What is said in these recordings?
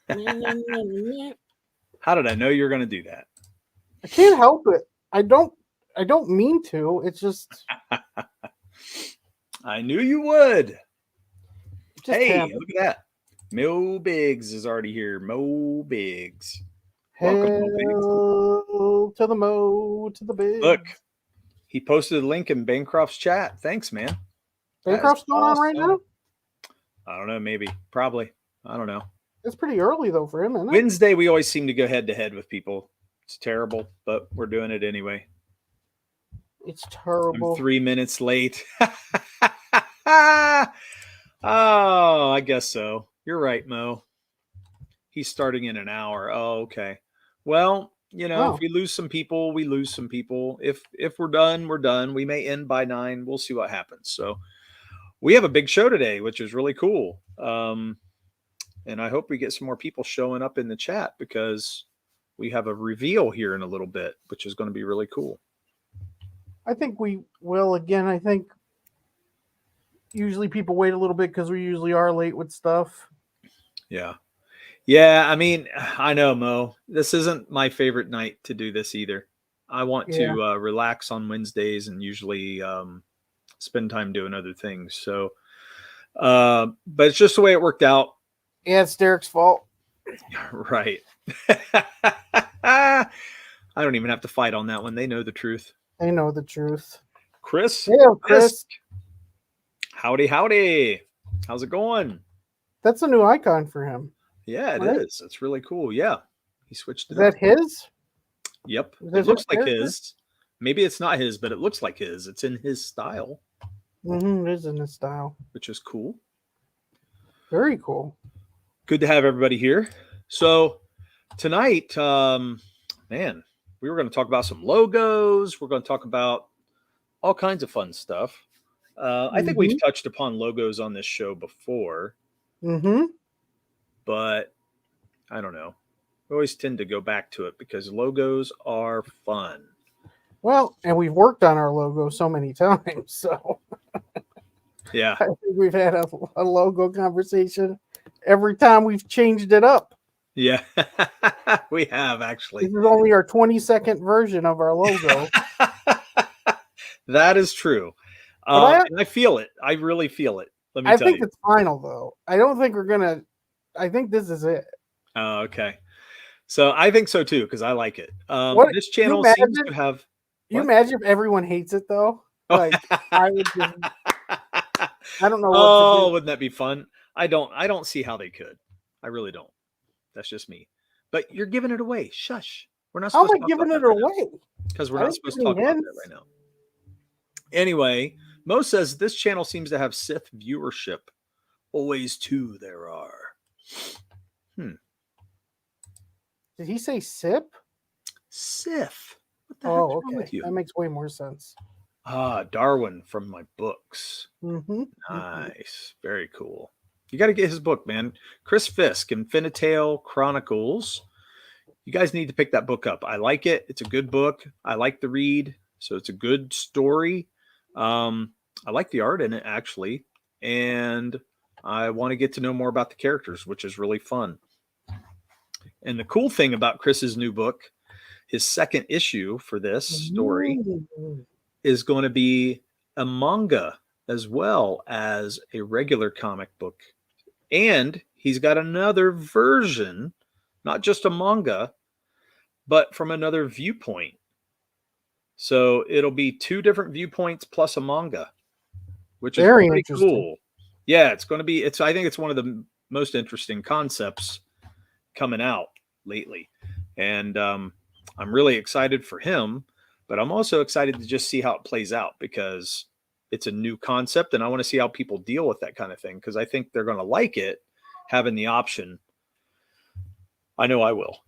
Whoop. How did I know you were going to do that? I can't help it. I don't mean to. It's just I knew you would. Hey, happened. look at that. Mo Biggs is already here. Mo Biggs. Welcome, Welcome, Mo Biggs. to the Mo, to the Big. Look, he posted a link in Bancroft's chat. Thanks, man. Bancroft's going on right now? I don't know. Maybe. Probably. I don't know. It's pretty early, though, for him, isn't it? Wednesday, we always seem to go head-to-head with people. It's terrible, but we're doing it anyway. It's terrible. I'm 3 minutes late. Oh, I guess so. You're right, Mo. He's starting in an hour. Oh, okay. Well, if we lose some people, we lose some people. If we're done, we're done. We may end by 9. We'll see what happens. So we have a big show today, which is really cool. And I hope we get some more people showing up in the chat because we have a reveal here in a little bit, which is going to be really cool. I think we will again. I think usually people wait a little bit because we usually are late with stuff. Yeah. Yeah. I mean, I know, Mo, this isn't my favorite night to do this either. I want to relax on Wednesdays and usually spend time doing other things. So, but it's just the way it worked out. Yeah, it's Derek's fault. Right. I don't even have to fight on that one. They know the truth. They know the truth. Chris? Yeah, Chris. Howdy, howdy. How's it going? That's a new icon for him. Yeah, it is. It's really cool. Yeah. He switched it up. Is that his? Yep. It looks like his. Maybe it's not his, but it looks like his. It's in his style. Mm-hmm, it is in his style. Which is cool. Very cool. Good to have everybody here. So tonight, man, we were going to talk about some logos. We're going to talk about all kinds of fun stuff. I think we've touched upon logos on this show before. Mm-hmm. But I don't know. We always tend to go back to it because logos are fun. Well, and we've worked on our logo so many times. So yeah, I think we've had a logo conversation every time we've changed it up. Yeah, we have actually. This is only our 22nd version of our logo. That is true. And I feel it. I really feel it. Let me tell you. I think it's final, though. I don't think we're going to. I think this is it. Oh, okay. So I think so, too, because I like it. This channel seems to have. You imagine if everyone hates it, though? Like, I would just. I don't know. What to do. Wouldn't that be fun? I don't see how they could. I really don't. That's just me. But you're giving it away. Shush. We're not supposed to talk giving it away. Because we're not supposed to talk about that right now. Anyway, Mo says this channel seems to have Sith viewership. Always two there are. Did he say sip? Sith. What the heck's wrong with you? That makes way more sense. Darwin from my books. Mm-hmm. Nice. Very cool. You got to get his book, man. Chris Fisk, Infinitale Chronicles. You guys need to pick that book up. I like it. It's a good book. I like the read. So it's a good story. I like the art in it, actually. And I want to get to know more about the characters, which is really fun. And the cool thing about Chris's new book, his second issue for this story, is going to be a manga as well as a regular comic book. And he's got another version, not just a manga, but from another viewpoint. So it'll be 2 different viewpoints plus a manga, which is very pretty cool. Yeah, it's going to be, I think it's one of the most interesting concepts coming out lately. And I'm really excited for him, but I'm also excited to just see how it plays out because it's a new concept and I want to see how people deal with that kind of thing because I think they're going to like it, having the option. I know I will.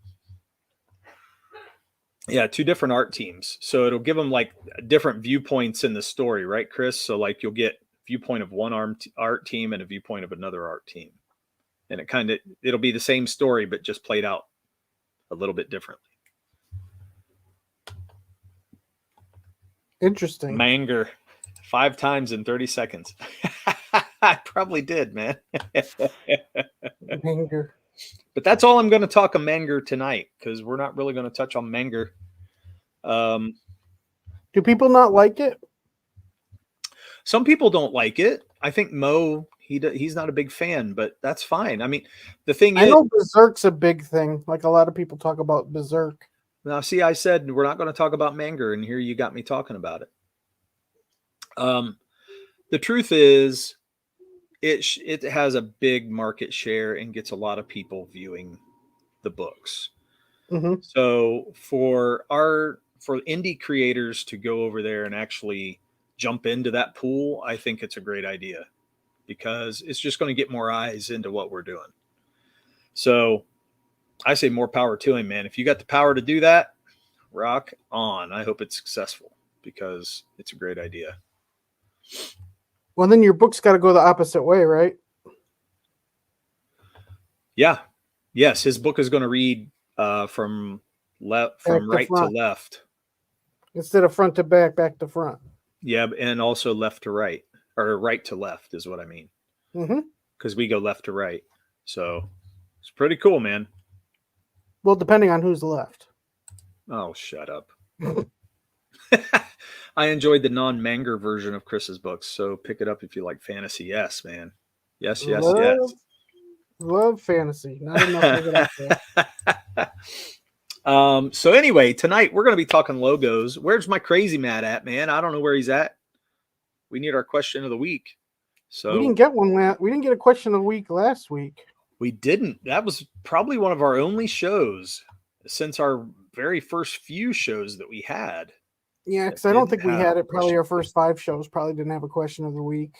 Yeah, 2 different art teams. So it'll give them like different viewpoints in the story, right, Chris? So like you'll get viewpoint of one art team and a viewpoint of another art team. And it'll be the same story, but just played out a little bit differently. Interesting. Manger 5 times in 30 seconds. I probably did, man. Anger. But that's all I'm going to talk on manga tonight, because we're not really going to touch on manga. Do people not like it? Some people don't like it. I think Mo, he's not a big fan, but that's fine. I mean, the thing I is, know Berserk's a big thing. Like a lot of people talk about Berserk. now see, I said we're not going to talk about manga, and here you got me talking about it. The truth is, it has a big market share and gets a lot of people viewing the books. Mm-hmm. So for indie creators to go over there and actually jump into that pool, I think it's a great idea, because it's just going to get more eyes into what we're doing. So I say more power to him, man. If you got the power to do that, rock on. I hope it's successful, because it's a great idea. Well, then your book's got to go the opposite way, right? Yeah. Yes, his book is going to read from right to left. Instead of front to back, back to front. Yeah, and also left to right, or right to left is what I mean. Because we go left to right. So it's pretty cool, man. Well, depending on who's left. Oh, shut up. I enjoyed the non-manga version of Chris's books, so pick it up if you like fantasy. Yes, man. Yes, yes, yes. Love fantasy. Not enough there. So anyway, tonight we're going to be talking logos. Where's my crazy Matt at, man? I don't know where he's at. We need our question of the week. So we didn't get one we didn't get a question of the week last week. We didn't. That was probably one of our only shows since our very first few shows that we had. Yeah, because I don't think we had it. Probably our first 5 shows probably didn't have a question of the week.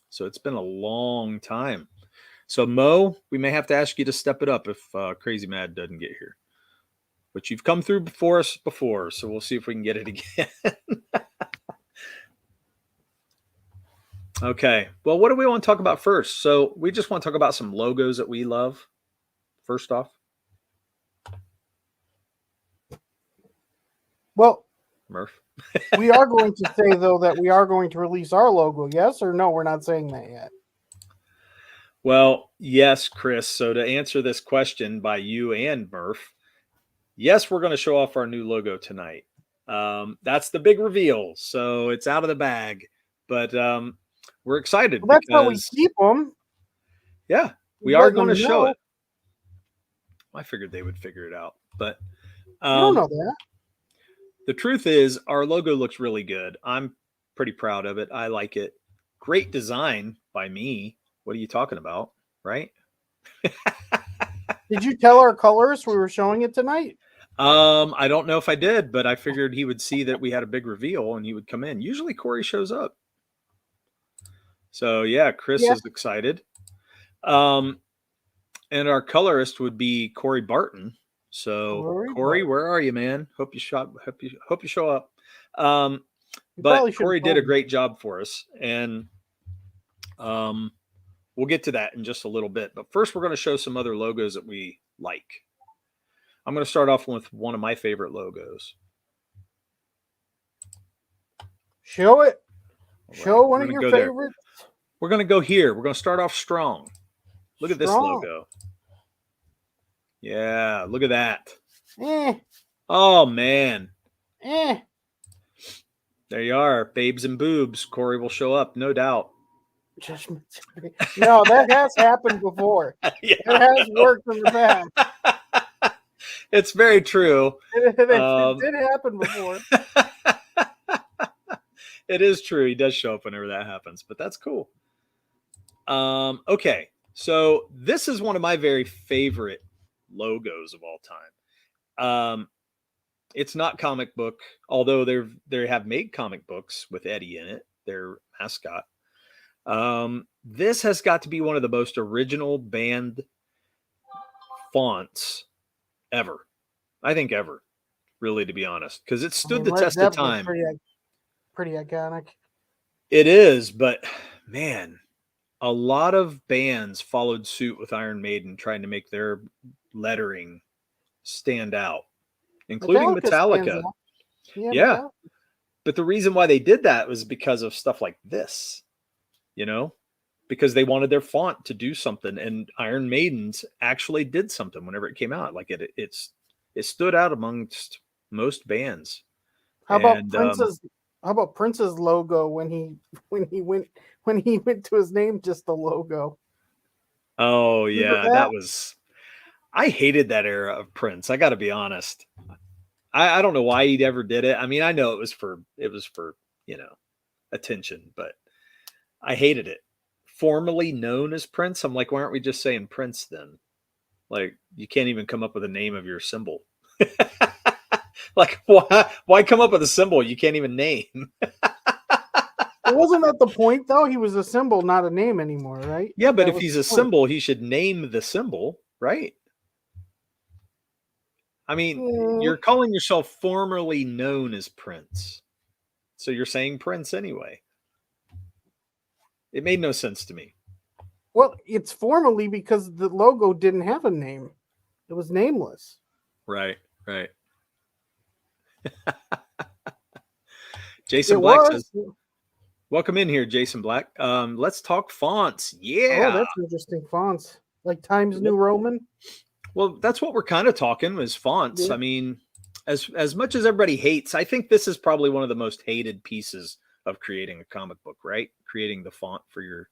So it's been a long time. So Mo, we may have to ask you to step it up if Crazy Mad doesn't get here. But you've come through before us before, so we'll see if we can get it again. Okay. Well, what do we want to talk about first? So we just want to talk about some logos that we love. First off. Well, Murph. We are going to say, though, that we are going to release our logo. Yes or no? We're not saying that yet. Well, yes, Chris. So to answer this question by you and Murph, yes, we're going to show off our new logo tonight. That's the big reveal. So it's out of the bag. But we're excited. Well, that's how we keep them. Yeah, we are going to show it. I figured they would figure it out. But you don't know that. The truth is, our logo looks really good. I'm pretty proud of it. I like it. Great design by me. What are you talking about? Right? Did you tell our colorist we were showing it tonight? I don't know if I did, but I figured he would see that we had a big reveal and he would come in. Usually Corey shows up. So yeah, Chris is excited. And our colorist would be Corey Barton. So Corey, where are you, man? Hope you show up. But Corey did a great job for us, and we'll get to that in just a little bit. But first, we're going to show some other logos that we like. I'm going to start off with one of my favorite logos. Show it. Show one of your favorites. We're going to go here. We're going to start off strong. Look at this logo. Yeah, look at that. Oh, man. There you are, babes and boobs. Corey will show up, no doubt. No, that has happened before. Yeah, it has worked in the past. It's very true. It did happen before. It is true. He does show up whenever that happens, but that's cool. Okay, so this is one of my very favorite logos of all time. It's not comic book, although they have made comic books with Eddie in it, their mascot. This has got to be one of the most original band fonts ever. I think ever, really, to be honest, because it stood the test of time. Pretty iconic. It is, but man, a lot of bands followed suit with Iron Maiden, trying to make their lettering stand out, including Metallica. Yeah. But the reason why they did that was because of stuff like this, you know? because they wanted their font to do something, and Iron Maidens actually did something whenever it came out. Like it stood out amongst most bands. How about And Prince's? How about Prince's logo when he went to his name, just the logo. oh Remember yeah, that? I hated that era of Prince. I got to be honest. I don't know why he ever did it. I mean, I know it was for attention, but I hated it. Formerly known as Prince, I'm like, why aren't we just saying Prince then? Like, you can't even come up with a name of your symbol. Like, why come up with a symbol you can't even name? It wasn't that the point though. He was a symbol, not a name anymore, right? Yeah, but That if was he's the a point. symbol, he should name the symbol, right? I mean, Mm, you're calling yourself formerly known as Prince. So you're saying Prince anyway. It made no sense to me. well, it's formally because the logo didn't have a name. It was nameless. Right, right. It Jason Black says, was. welcome in here, Jason Black. Let's talk fonts. Oh, Yeah. that's interesting. Fonts like Times New Well, Roman. that's what we're kind of talking is fonts. Yeah. I mean, as much as everybody hates, I think this is probably one of the most hated pieces of creating a comic book, right? Creating the font for your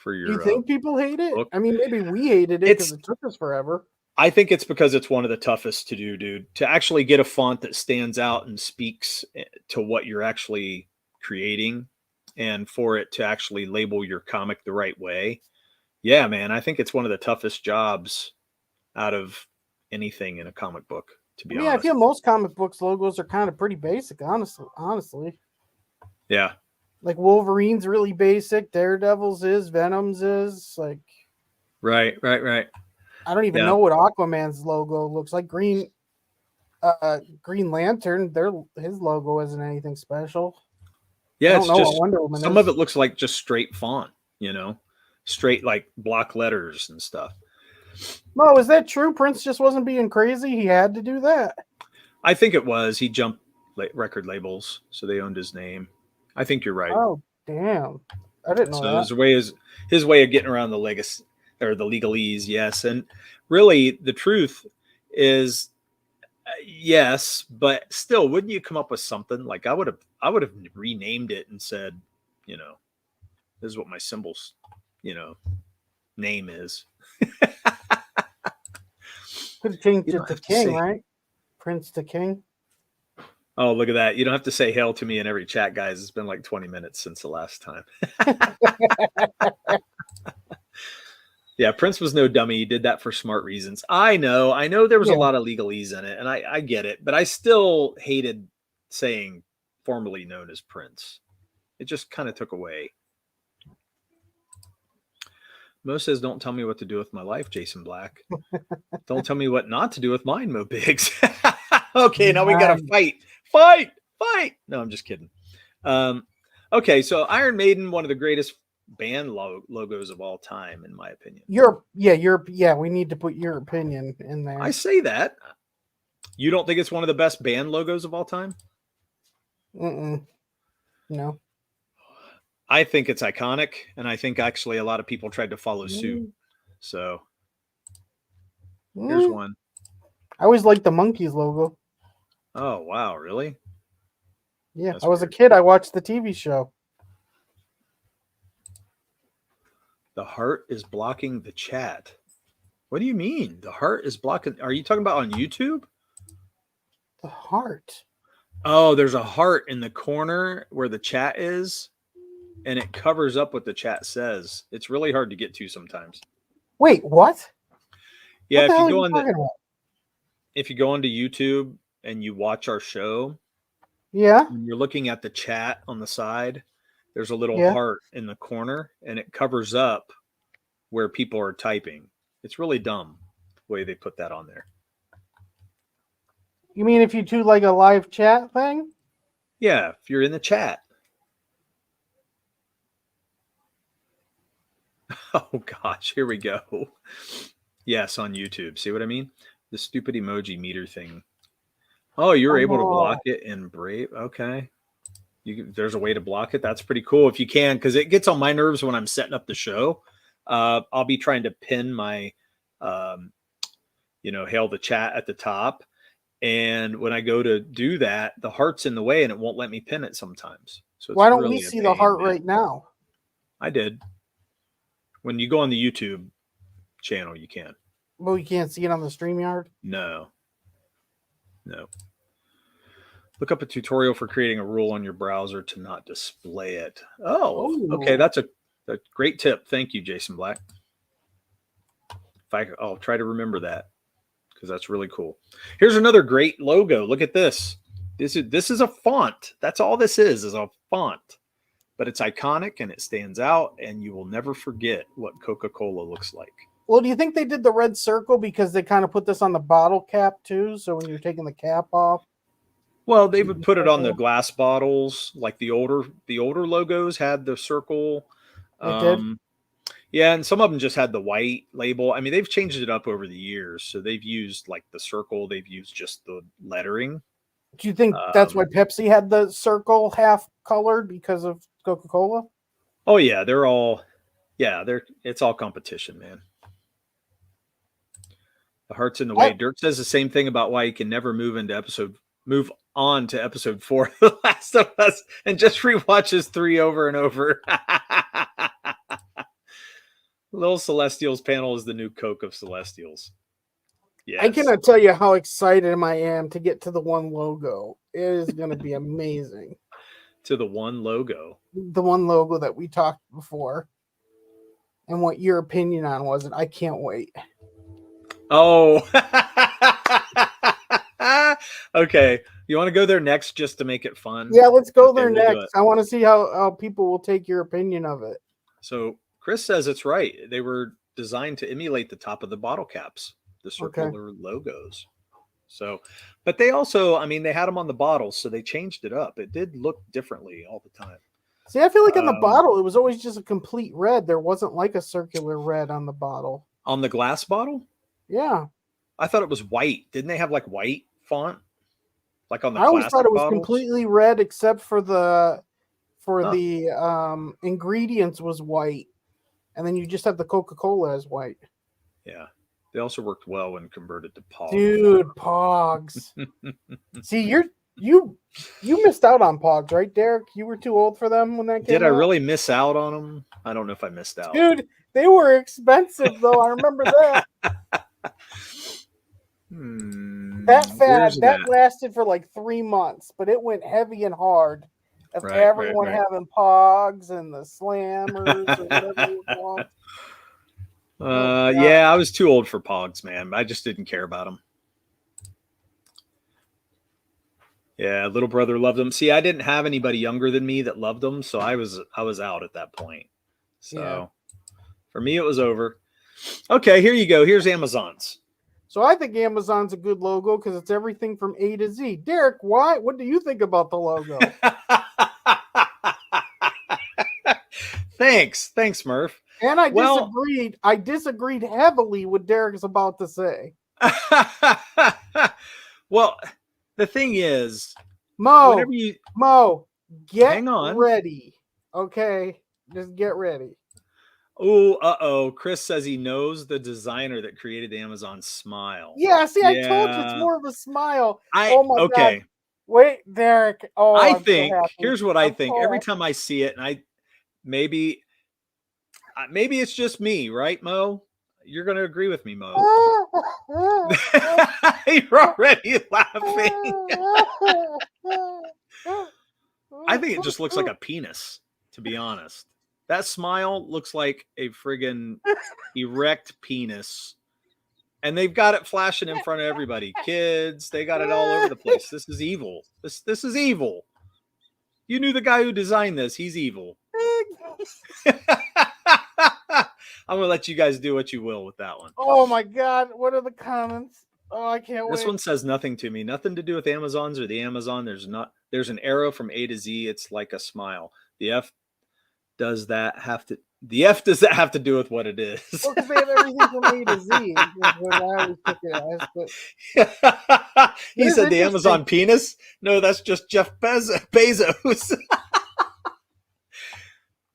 Do you think people hate it? book. I mean, maybe we hated it because It's it took us forever. I think it's because it's one of the toughest to do, dude. To actually get a font that stands out and speaks to what you're actually creating, and for it to actually label your comic the right way. Yeah, man, I think it's one of the toughest jobs out of anything in a comic book, to I be mean, I honest. feel most comic books logos are kind of pretty basic, honestly. Yeah. Like Wolverine's really basic, Daredevil's is, Venom's is. Like Right, right, right. I don't even Yeah. know what Aquaman's logo looks like. Green Lantern, his logo isn't anything special. I Yeah, don't it's know what just Wonder Woman some of is. it looks like just straight font, straight like block letters and stuff. No, is that true? Prince just wasn't being crazy. He had to do that. I think it was he jumped record labels, so they owned his name. I think you're right. Oh, damn. I didn't know So that. his way of getting around the legacy or the legalese, yes. And really, the truth is, yes, but still, wouldn't you come up with something like I would have renamed it and said, this is what my symbol's, name is. Could have changed You it don't to have to King, say, right? Prince to King. oh, look at that. You don't have to say hail to me in every chat, guys. It's been like 20 minutes since the last time. Yeah, Prince was no dummy. He did that for smart reasons. I know there was a Yeah. lot of legalese in it, and I get it, but I still hated saying formerly known as Prince. It just kind of took away. Mo says, don't tell me what to do with my life, Jason Black. Don't tell me what not to do with mine, Mo Biggs. Okay, now we got to fight. No, I'm just kidding. Okay, so Iron Maiden, one of the greatest band logos of all time, in my opinion. We need to put your opinion in there. I say that. You don't think it's one of the best band logos of all time? No. I think it's iconic, and I think actually a lot of people tried to follow suit. So here's one. I always liked the Monkeys logo. Oh, wow, really? Yeah, That's I was weird. a kid. I watched the TV show. The heart is blocking the chat. What do you mean? The heart is blocking? Are you talking about on YouTube? The heart. Oh, there's a heart in the corner where the chat is, and it covers up what the chat says. It's really hard to get to sometimes. Wait, what? Yeah, What the hell are you talking about? if you go onto YouTube and you watch our show, Yeah. when you're looking at the chat on the side, there's a little heart in the corner, and it covers up where people are typing. It's really dumb the way they put that on there. You mean if you do like a live chat thing? Yeah, if you're in the chat. Oh gosh, here we go. Yes, on YouTube. See what I mean? The stupid emoji meter thing. Oh, you're able to block it in Brave. Okay. There's a way to block it. That's pretty cool if you can, because it gets on my nerves when I'm setting up the show. I'll be trying to pin my, hail the chat at the top. And when I go to do that, the heart's in the way and it won't let me pin it sometimes. So it's Why don't really we a see the pain, heart man. right now? I did. When you go on the YouTube channel, you can. But we can't see it on the StreamYard? No. Look up a tutorial for creating a rule on your browser to not display it. Oh, okay. That's a great tip. Thank you, Jason Black. I'll try to remember that, because that's really cool. Here's another great logo. Look at this. This is a font. That's all this is a font. But it's iconic and it stands out, and you will never forget what Coca-Cola looks like. Well, do you think they did the red circle because they kind of put this on the bottle cap too? So when you're taking the cap off? Well, they would put it on the glass bottles, like the older logos had the circle. It did? Yeah, and some of them just had the white label. I mean, they've changed it up over the years. So they've used like the circle, they've used just the lettering. Do you think that's why Pepsi had the circle half colored because of Coca-Cola? Oh yeah, it's all competition, man. The heart's in the way. Dirk says the same thing about why he can never move on to episode 4 of The Last of Us and just rewatches 3 over and over. Little Celestials panel is the new Coke of Celestials. Yes. I cannot tell you how excited I am to get to the one logo. It is going to be amazing. To the one logo. The one logo that we talked before. And what your opinion on was it. I can't wait. Oh. Okay. You want to go there next just to make it fun? Yeah, let's go there next. I want to see how people will take your opinion of it. So Chris says it's right. They were designed to emulate the top of the bottle caps, the circular logos. So, but they also, I mean, they had them on the bottles, so they changed it up. It did look differently all the time. See, I feel like on the bottle, it was always just a complete red. There wasn't like a circular red on the bottle. On the glass bottle? Yeah. I thought it was white. Didn't they have like white font? Like on the I always thought it was bottles? Completely red except for the ingredients was white. And then you just have the Coca-Cola as white. Yeah. They also worked well when converted to Pogs. Dude, Pogs. See, you missed out on Pogs, right, Derek? You were too old for them when that came out? Did I really miss out on them? I don't know if I missed out. Dude, they were expensive, though. I remember that. That lasted for like 3 months, but it went heavy and hard. Of everyone having Pogs and the Slammers or whatever you want. Yeah, I was too old for Pogs, man. I just didn't care about them. Yeah, little brother loved them. See, I didn't have anybody younger than me that loved them, so I was out at that point. So for me, it was over. Okay, here you go. Here's Amazon's. So I think Amazon's a good logo because it's everything from A to Z. Derek, why? What do you think about the logo? Thanks, Murph. And I disagreed heavily with Derek is about to say. Well, the thing is, Mo, get ready. Okay, just get ready. Oh, Chris says he knows the designer that created the Amazon smile. Yeah, see, I told you it's more of a smile. God. Wait, Derek. Oh, I think here's what I think. Every time I see it, and maybe it's just me, right, Mo? You're going to agree with me, Mo. You're already laughing. I think it just looks like a penis, to be honest. That smile looks like a friggin' erect penis. And they've got it flashing in front of everybody. Kids, they got it all over the place. This is evil. This is evil. You knew the guy who designed this. He's evil. I'm going to let you guys do what you will with that one. Oh, my God. What are the comments? Oh, I can't wait. This one says nothing to me. Nothing to do with Amazons or the Amazon. There's an arrow from A to Z. It's like a smile. The F does that have to The F does that have to do with what it is? Well, because they have everything from A to Z. Is what I always took it as. But He said the Amazon penis. No, that's just Jeff Bezos.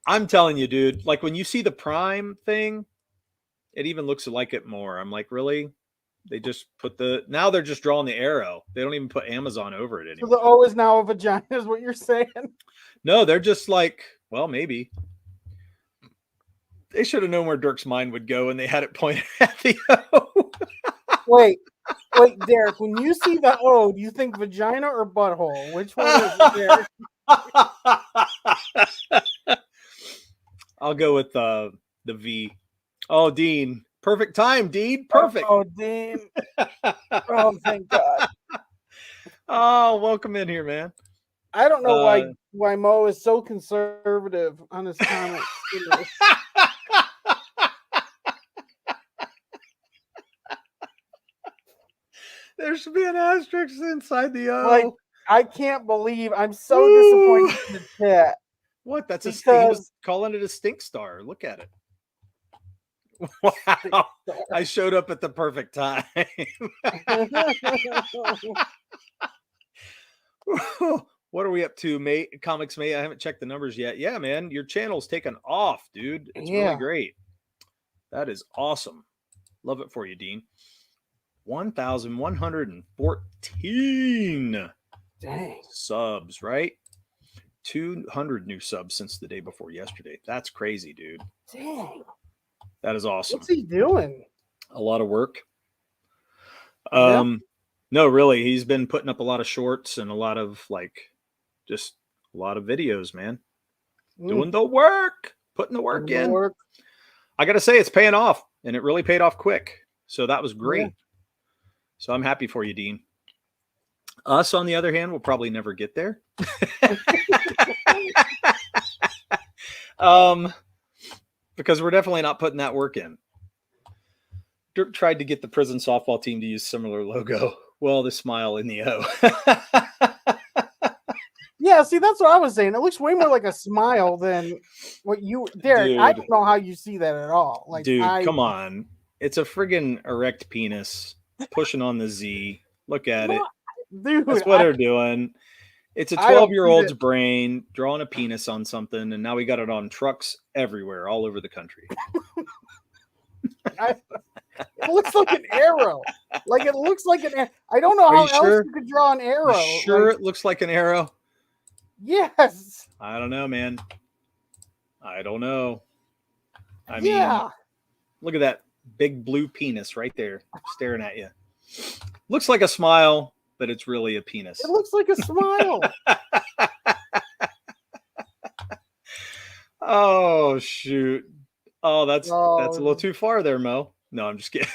I'm telling you, dude. Like when you see the Prime thing, it even looks like it more. I'm like, really? They just put now they're just drawing the arrow. They don't even put Amazon over it anymore. So the O is now a vagina, is what you're saying? No, they're just like, well, maybe. They should have known where Dirk's mind would go, and they had it pointed at the O. Wait, Derek. When you see the O, do you think vagina or butthole? Which one is it, Derek? I'll go with the V. Oh, Dean. Perfect time, Dean. Perfect. Oh, Dean. Oh, thank God. Oh, welcome in here, man. I don't know why Mo is so conservative on his comments. There should be an asterisk inside the O. Like, I can't believe I'm so disappointed in the chat. What? That's he was calling it a stink star. Look at it. Wow. I showed up at the perfect time. What are we up to, mate? Comics, mate. I haven't checked the numbers yet. Yeah, man. Your channel's taken off, dude. It's really great. That is awesome. Love it for you, Dean. 1,114 subs, right? 200 new subs since the day before yesterday. That's crazy, dude. Dang. That is awesome. What's he doing? A lot of work. No, really. He's been putting up a lot of shorts and a lot of just a lot of videos, man. Doing the work, putting the work in. I got to say, it's paying off, and it really paid off quick. So that was great. Yeah. So I'm happy for you, Dean. Us, on the other hand, will probably never get there. Because we're definitely not putting that work in. Dirk tried to get the prison softball team to use similar logo. Well, the smile in the O. Yeah, see, that's what I was saying. It looks way more like a smile than what Derek. Dude, I don't know how you see that at all. Like, dude, come on. It's a friggin' erect penis pushing on the Z. Look at it. Dude, that's what they're doing. It's a 12-year-old's brain drawing a penis on something, and now we got it on trucks everywhere, all over the country. It looks like an arrow. Like, it looks like an arrow. I don't know how else you could draw an arrow. You sure it looks like an arrow? Yes. I don't know, man. I don't know. I mean, look at that big blue penis right there staring at you. Looks like a smile, but it's really a penis. It looks like a smile. Oh, shoot. Oh, that's a little too far there, Mo. No, I'm just kidding.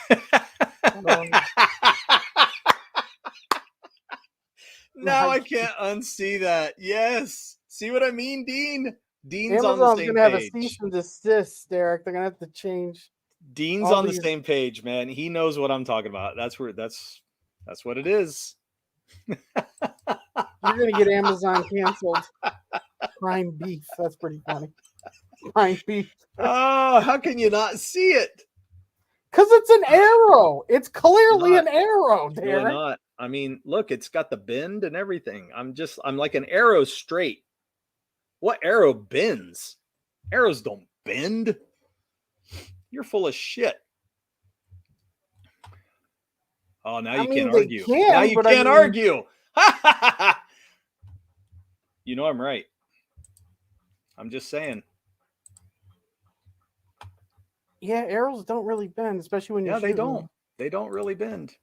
Now I can't unsee that. Yes. See what I mean, Dean? Dean's on the same page. Amazon's going to have a cease and desist, Derek. They're going to have to change. Dean's on the same page, man. He knows what I'm talking about. That's what it is. You're going to get Amazon canceled. Prime beef. That's pretty funny. Prime beef. Oh, how can you not see it? Because it's an arrow. It's clearly an arrow, Derek. Really not. I mean, look, it's got the bend and everything. I'm like an arrow straight. What arrow bends? Arrows don't bend. You're full of shit. Oh, now you can't argue. Now you can't argue. You know I'm right. I'm just saying. Yeah, arrows don't really bend, especially when you're they don't. They don't really bend.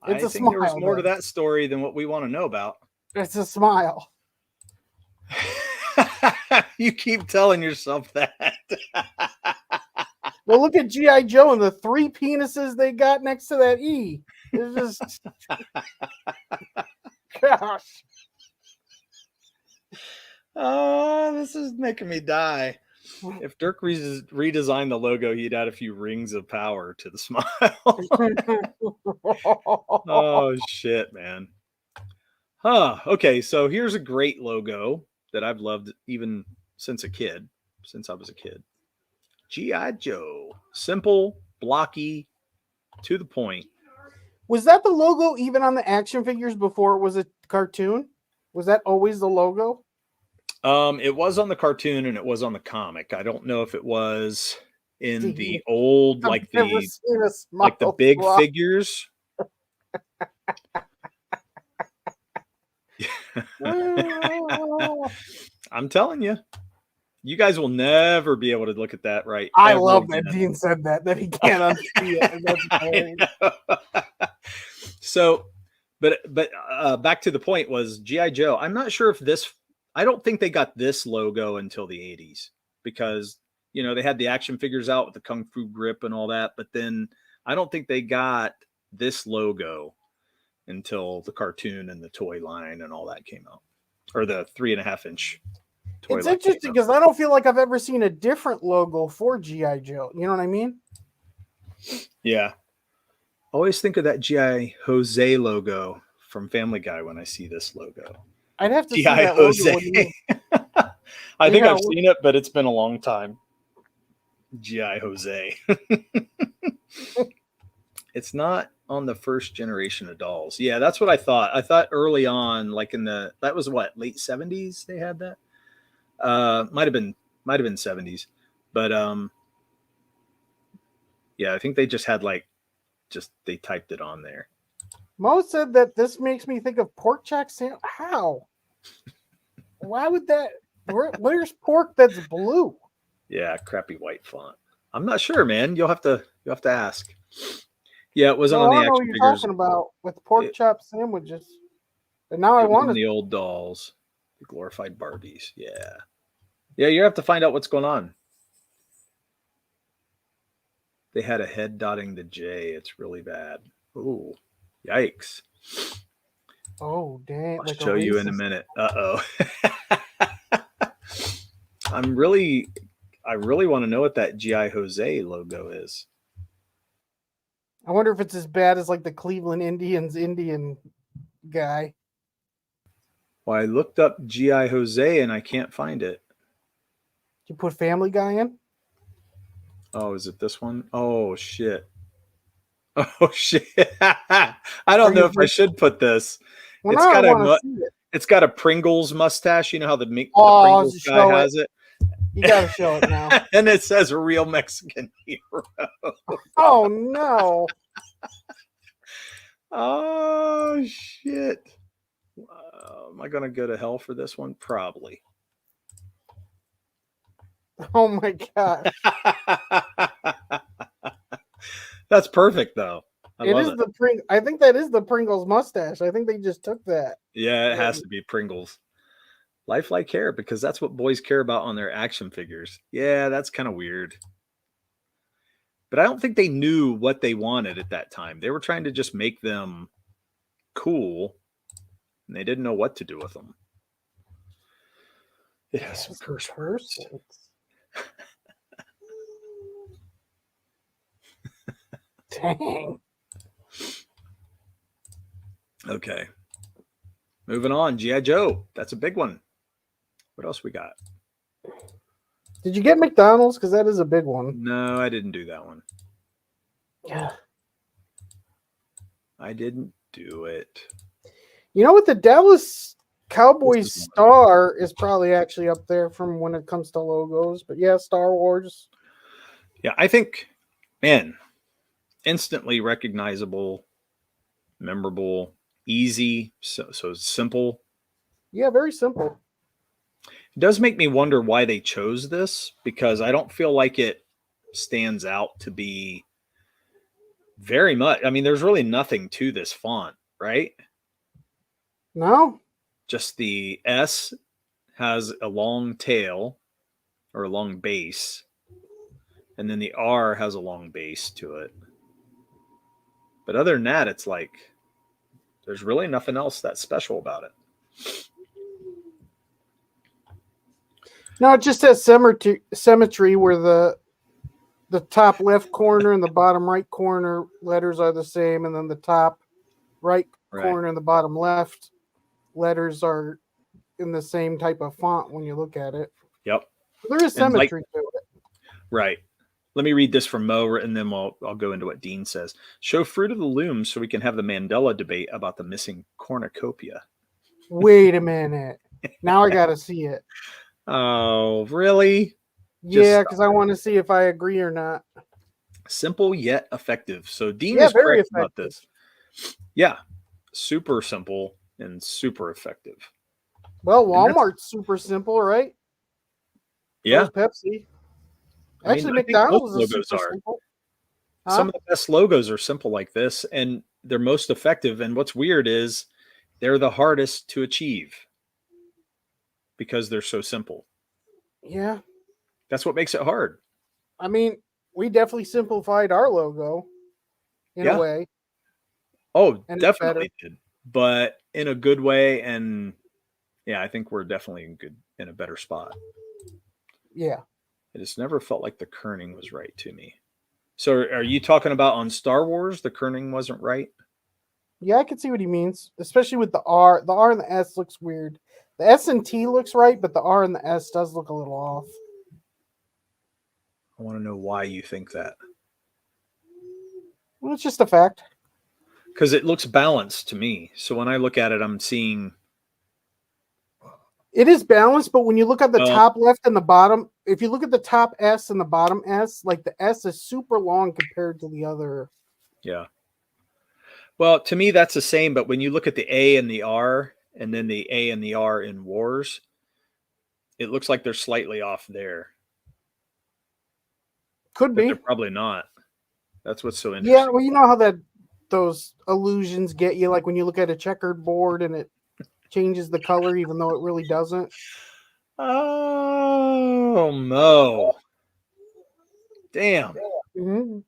It's I think there was more to that story than what we want to know about. It's a smile. You keep telling yourself that. Well, look at G.I. Joe and the 3 penises they got next to that E. It's just... Gosh. Oh, this is making me die. If Dirk redesigned the logo, he'd add a few rings of power to the smile. Oh, shit, man. Huh. Okay, so here's a great logo that I've loved even since I was a kid. G.I. Joe. Simple, blocky, to the point. Was that the logo even on the action figures before it was a cartoon? Was that always the logo? It was on the cartoon and it was on the comic. I don't know if it was in the old, like the big figures. I'm telling you, you guys will never be able to look at that right. I love that Dean said that he can't unsee it. So, but back to the point was G.I. Joe. I'm not sure if this. I don't think they got this logo until the 80s because they had the action figures out with the Kung Fu grip and all that, but then I don't think they got this logo until the cartoon and the toy line and all that came out, or the 3.5-inch toy. It's interesting because I don't feel like I've ever seen a different logo for G.I. Joe. You know what I mean? Yeah. Always think of that G.I. Jose logo from Family Guy when I see this logo. I'd have to see that Jose. I think I've seen it, but it's been a long time. G.I. Jose. It's not on the first generation of dolls. Yeah, that's what I thought. I thought early on, like that was what, late 70s they had that? Might have been 70s. But yeah, I think they just had they typed it on there. Mo said that this makes me think of pork chop sandwich. How? Why would that? Where's pork that's blue? Yeah, crappy white font. I'm not sure, man. You'll have to ask. Yeah, it wasn't on the action figures. I don't know what you're talking about with pork chop sandwiches. And now I want the old dolls, the glorified Barbies. Yeah, you have to find out what's going on. They had a head dotting the J. It's really bad. Ooh. Yikes. Oh, dang. I'll show you in a minute. Uh-oh. I really want to know what that G.I. Jose logo is. I wonder if it's as bad as like the Cleveland Indians Indian guy. Well, I looked up G.I. Jose and I can't find it. Did you put Family Guy in? Oh, is it this one? Oh, shit. Oh shit! I don't know if I should put this. Well, it's got a Pringles mustache. You know how the Pringles guy has it. You gotta show it now. And it says "Real Mexican Hero." Oh no! Oh shit! Am I gonna go to hell for this one? Probably. Oh my gosh! That's perfect, though. I think that is the Pringles mustache. I think they just took that. Yeah, it has to be Pringles. Lifelike hair, because that's what boys care about on their action figures. Yeah, that's kind of weird. But I don't think they knew what they wanted at that time. They were trying to just make them cool, and they didn't know what to do with them. It has some curse words. Dang. Okay. Moving on. G.I. Joe. That's a big one. What else we got? Did you get McDonald's? Because that is a big one. No, I didn't do that one. Yeah. I didn't do it. You know what? The Dallas Cowboys star is probably actually up there from when it comes to logos. But yeah, Star Wars. Yeah, I think, man, instantly recognizable, memorable, easy, so simple. Yeah, very simple. It does make me wonder why they chose this, because I don't feel like it stands out to be very much. I mean, there's really nothing to this font, right? No. Just the S has a long tail or a long base, and then the R has a long base to it. But other than that, it's like there's really nothing else that's special about it. No, it just has symmetry where the top left corner and the bottom right corner letters are the same, and then the top right corner and the bottom left letters are in the same type of font when you look at it. Yep. There is symmetry to it. Right. Let me read this from Mo, and then I'll go into what Dean says. Show Fruit of the Loom so we can have the Mandela debate about the missing cornucopia. Wait a minute. Now I got to see it. Oh, really? Yeah, because I want to see if I agree or not. Simple yet effective. So Dean Yeah, is very correct about effective. this. Yeah, super simple and super effective. Well, Walmart's super simple, right? Yeah. So is Pepsi. I mean, Actually, I think most McDonald's is logos super are. simple. Some of the best logos are simple like this, and they're most effective. And what's weird is they're the hardest to achieve because they're so simple. Yeah. That's what makes it hard. I mean, we definitely simplified our logo in a way. Oh, and definitely did, but in a good way. And yeah, I think we're definitely in a better spot. Yeah. It just never felt like the kerning was right to me. So are you talking about on Star Wars, the kerning wasn't right? Yeah, I can see what he means, especially with the R. The R and the S looks weird. The S and T looks right, but the R and the S does look a little off. I want to know why you think that. Well, it's just a fact. Because it looks balanced to me. So when I look at it, I'm seeing... It is balanced, but when you look at the top left and the bottom, if you look at the top S and the bottom S, like the S is super long compared to the other. Yeah. Well, to me, that's the same. But when you look at the A and the R, and then the A and the R in Wars, it looks like they're slightly off there. Could be. They're probably not. That's what's so interesting. Yeah, well, you know how those illusions get you, like when you look at a checkered board and it changes the color even though it really doesn't. Oh, Mo. Damn. Mm-hmm.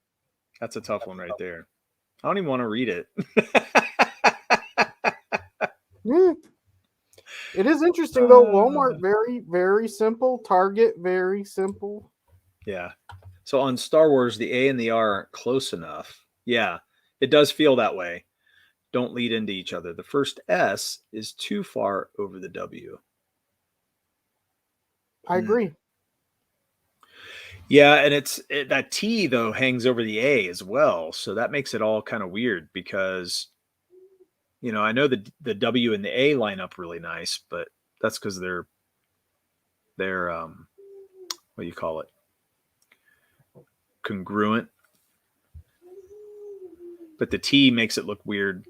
That's a tough one right there. I don't even want to read it. It is interesting, though. Walmart, very, very simple. Target, very simple. Yeah. So on Star Wars, the A and the R aren't close enough. Yeah, it does feel that way. Don't lead into each other. The first S is too far over the W. I agree. Yeah, and that T, though, hangs over the A as well. So that makes it all kind of weird because, you know, I know the W and the A line up really nice, but that's because they're what do you call it? Congruent. But the T makes it look weird.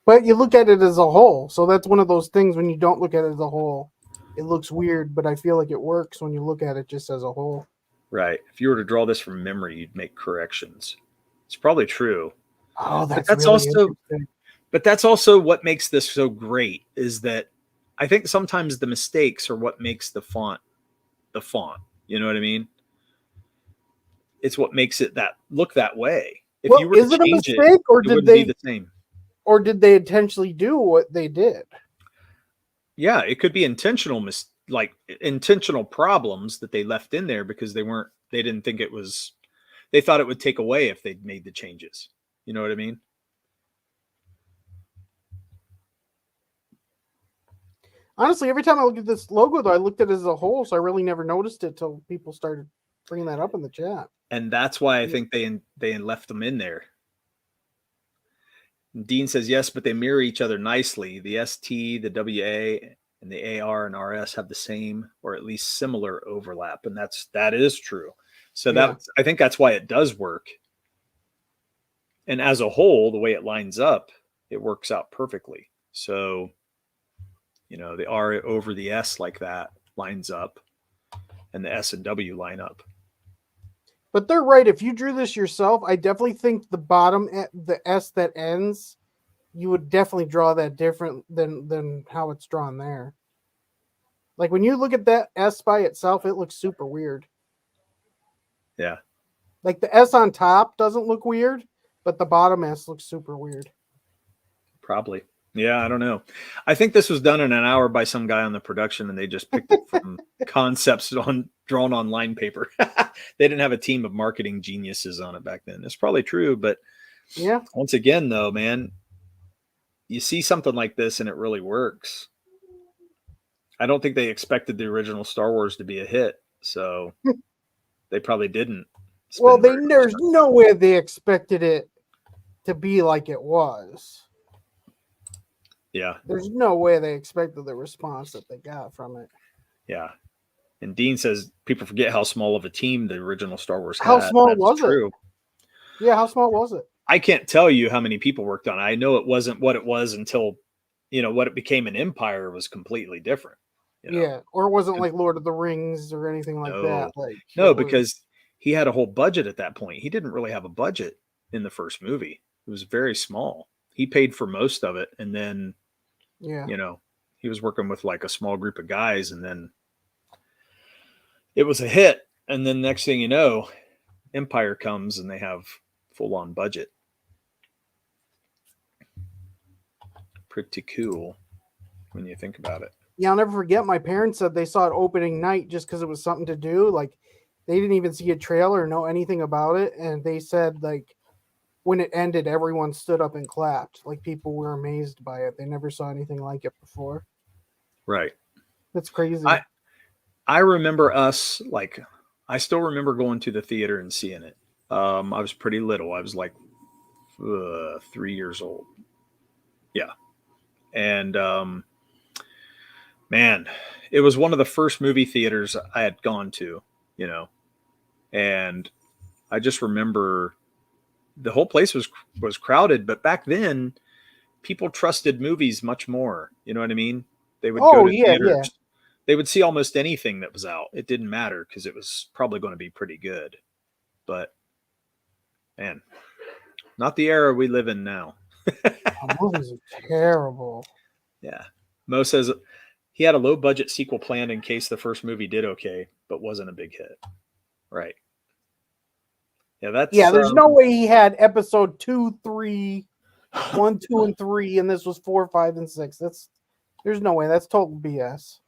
But you look at it as a whole. So that's one of those things when you don't look at it as a whole. It looks weird, but I feel like it works when you look at it just as a whole. Right. If you were to draw this from memory, you'd make corrections. It's probably true. Oh, that's really interesting. But that's also what makes this so great is that I think sometimes the mistakes are what makes the font the font. You know what I mean? It's what makes it look that way. If you were to change it, it wouldn't be the same. Or did they intentionally do what they did? Yeah, it could be intentional intentional problems that they left in there because they didn't think it was, they thought it would take away if they'd made the changes. You know what I mean? Honestly, every time I look at this logo, though, I looked at it as a whole, so I really never noticed it till people started bringing that up in the chat. And that's why I think they left them in there. Dean says yes, but they mirror each other nicely. The ST, the WA, and the AR and RS have the same or at least similar overlap, and that is true. So I think that's why it does work. And as a whole, the way it lines up, it works out perfectly. So, you know, the R over the S like that lines up, and the S and W line up. But they're right. If you drew this yourself, I definitely think the bottom, the S that ends, you would definitely draw that different than how it's drawn there. Like when you look at that S by itself, it looks super weird. Yeah. Like the S on top doesn't look weird, but the bottom S looks super weird. Probably. Yeah, I don't know. I think this was done in an hour by some guy on the production, and they just picked it from concepts drawn on line paper. They didn't have a team of marketing geniuses on it back then. It's probably true, but yeah. Once again, though, man, you see something like this and it really works. I don't think they expected the original Star Wars to be a hit. So They probably didn't. Well, spend very much there's time. no way they expected it to be like it was. Yeah, There's no way they expected the response that they got from it. yeah. And Dean says people forget how small of a team the original Star Wars How had. small That's was it? true. Yeah, how small was it? I can't tell you how many people worked on it. I know it wasn't what it was until, what it became an empire was completely different. Yeah, or it wasn't like Lord of the Rings or anything like that. No, Like no, because he had a whole budget at that point. He didn't really have a budget in the first movie. It was very small. He paid for most of it, and then, yeah, he was working with like a small group of guys, and then it was a hit. And then next thing you know, Empire comes and they have full on budget. Pretty cool when you think about it. yeah. I'll never forget. My parents said they saw it opening night just because it was something to do. Like they didn't even see a trailer or know anything about it, and they said like when it ended, everyone stood up and clapped. Like people were amazed by it. They never saw anything like it before. Right. That's crazy. I remember us, like, I still remember going to the theater and seeing it. I was pretty little. I was like 3 years old. Yeah. And man, it was one of the first movie theaters I had gone to, and I just remember the whole place was crowded, but back then people trusted movies much more. You know what I mean? They would go to theaters. Yeah. They would see almost anything that was out. It didn't matter because it was probably going to be pretty good. But man, not the era we live in now. Movies are terrible. Yeah. Mo says he had a low budget sequel planned in case the first movie did okay, but wasn't a big hit. Right. Yeah, There's no way he had episode 2, 3, 1, 2, and 3, and this was 4, 5, and 6. There's no way. That's total BS.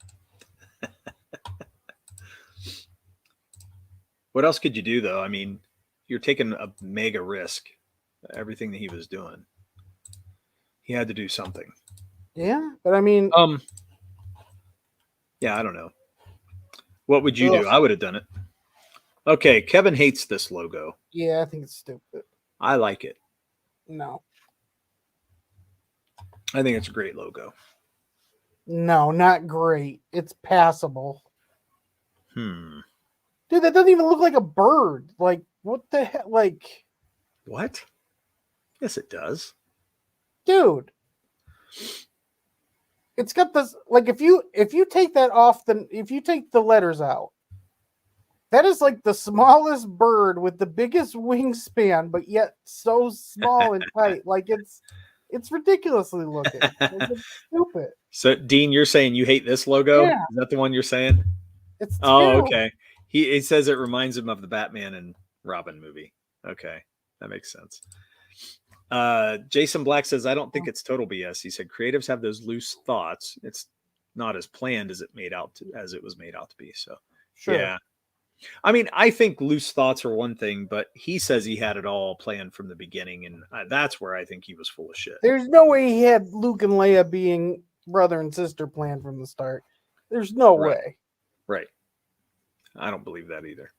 What else could you do though? I mean, you're taking a mega risk. Everything that he was doing, he had to do something. Yeah, but I mean, yeah, I don't know. What would you do? I would have done it. Okay, Kevin hates this logo. Yeah, I think it's stupid. I like it. No. I think it's a great logo. No, not great. It's passable. Dude, that doesn't even look like a bird. Like, what the heck? Like, what? Yes, it does. Dude. It's got this, like, if you take that off, if you take the letters out, that is like the smallest bird with the biggest wingspan, but yet so small and tight. Like it's ridiculously looking. Like, it's stupid. So, Dean, you're saying you hate this logo? Yeah. Is that the one you're saying? It's terrible. Okay. He says it reminds him of the Batman and Robin movie. Okay, that makes sense. Jason Black says, I don't think it's total BS. He said creatives have those loose thoughts. It's not as planned as it was made out to be. So, sure. Yeah. I mean, I think loose thoughts are one thing, but he says he had it all planned from the beginning, and that's where I think he was full of shit. There's no way he had Luke and Leia being brother and sister planned from the start. There's no way. Right. I don't believe that either.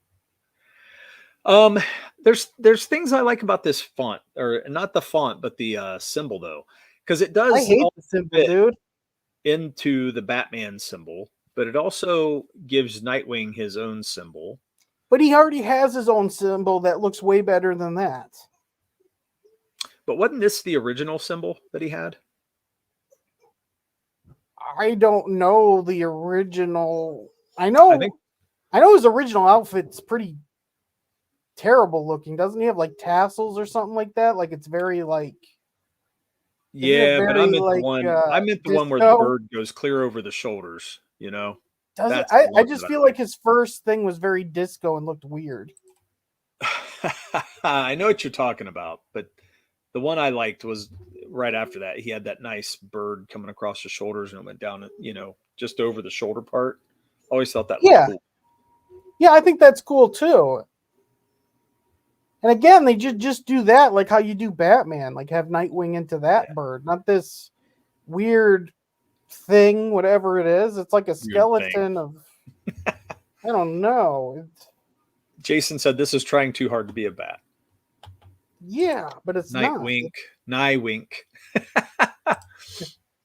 There's things I like about this font, or not the font, but the symbol though, because it does. I hate the symbol, dude. Into the Batman symbol, but it also gives Nightwing his own symbol. But he already has his own symbol that looks way better than that. But wasn't this the original symbol that he had? I don't know the original. I know his original outfit's pretty terrible looking. Doesn't he have like tassels or something like that? Like it's very like. Yeah, but I meant the one. I meant the one where the bird goes clear over the shoulders. Does it? I just feel like his first thing was very disco and looked weird. I know what you're talking about, but the one I liked was right after that. He had that nice bird coming across the shoulders and it went down, just over the shoulder part. Always thought that looked cool. Yeah, I think that's cool too. And again, they just do that like how you do Batman, like have Nightwing into that bird, not this weird thing, whatever it is. It's like a skeleton of, I don't know. Jason said this is trying too hard to be a bat. Yeah, but it's Night not. wink. Nigh wink.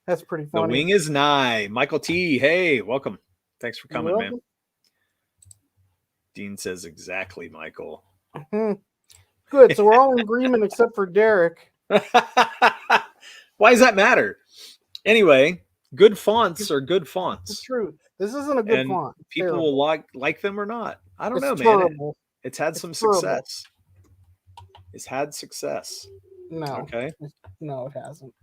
That's pretty The funny. wing is nigh. Michael T. Hey, welcome. Thanks for coming, man. Dean says exactly, Michael. Good. So we're all in agreement except for Derek. Why does that matter? Anyway, good fonts are good fonts. It's true. This isn't a good font. It's people terrible. will like them or not. I don't know, terrible. man. It's had some terrible. success. It's had success. No. Okay. No, it hasn't.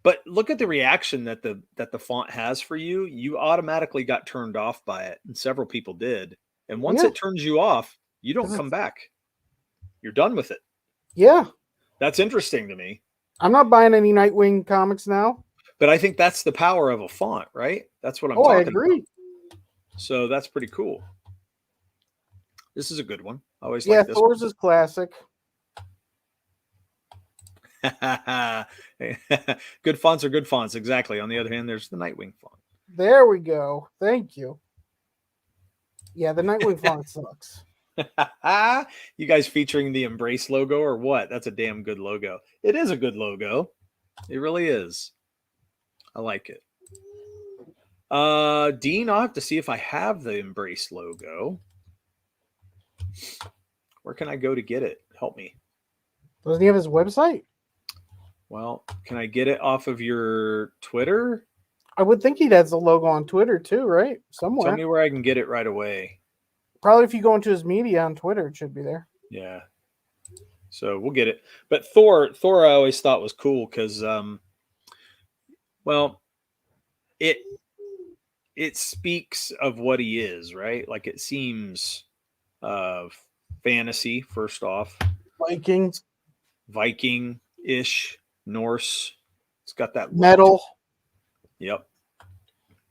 But look at the reaction that the font has for you. You automatically got turned off by it, and several people did. And once it turns you off, you don't come back. You're done with it. Yeah. That's interesting to me. I'm not buying any Nightwing comics now. But I think that's the power of a font, right? That's what I'm talking I agree. about. So that's pretty cool. This is a good one. I always like this Thor's is classic. Good fonts are good fonts. Exactly. On the other hand, there's the Nightwing font. There we go. Thank you. Yeah, the Nightwing font sucks. You guys featuring the Embrace logo or what? That's a damn good logo. It is a good logo. It really is. I like it. Dean, I'll have to see if I have the Embrace logo. Where can I go to get it? Help me. Doesn't he have his website? Well, can I get it off of your Twitter? I would think he has the logo on Twitter too, right? Somewhere. Tell me where I can get it right away. Probably if you go into his media on Twitter, it should be there. Yeah. So we'll get it. But Thor I always thought was cool because well, it speaks of what he is, right? Like it seems fantasy, first off. Viking-ish, Norse. It's got that metal. Yep.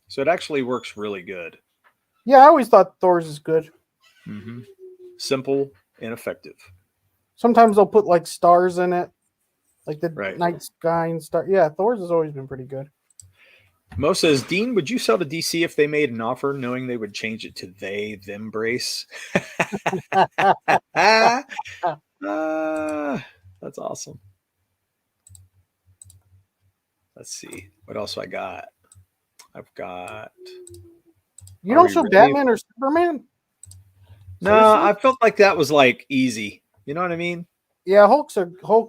So it actually works really good. Yeah, I always thought Thor's is good. Mm-hmm. Simple and effective. Sometimes they'll put like stars in it, like the right. night sky and star. Yeah, Thor's has always been pretty good. Mo says, Dean, would you sell to DC if they made an offer knowing they would change it to they, them brace? That's awesome. Let's see. What else I got? I've got... You don't show Batman or Superman? No, I felt like that was like easy. You know what I mean? Yeah, Hulk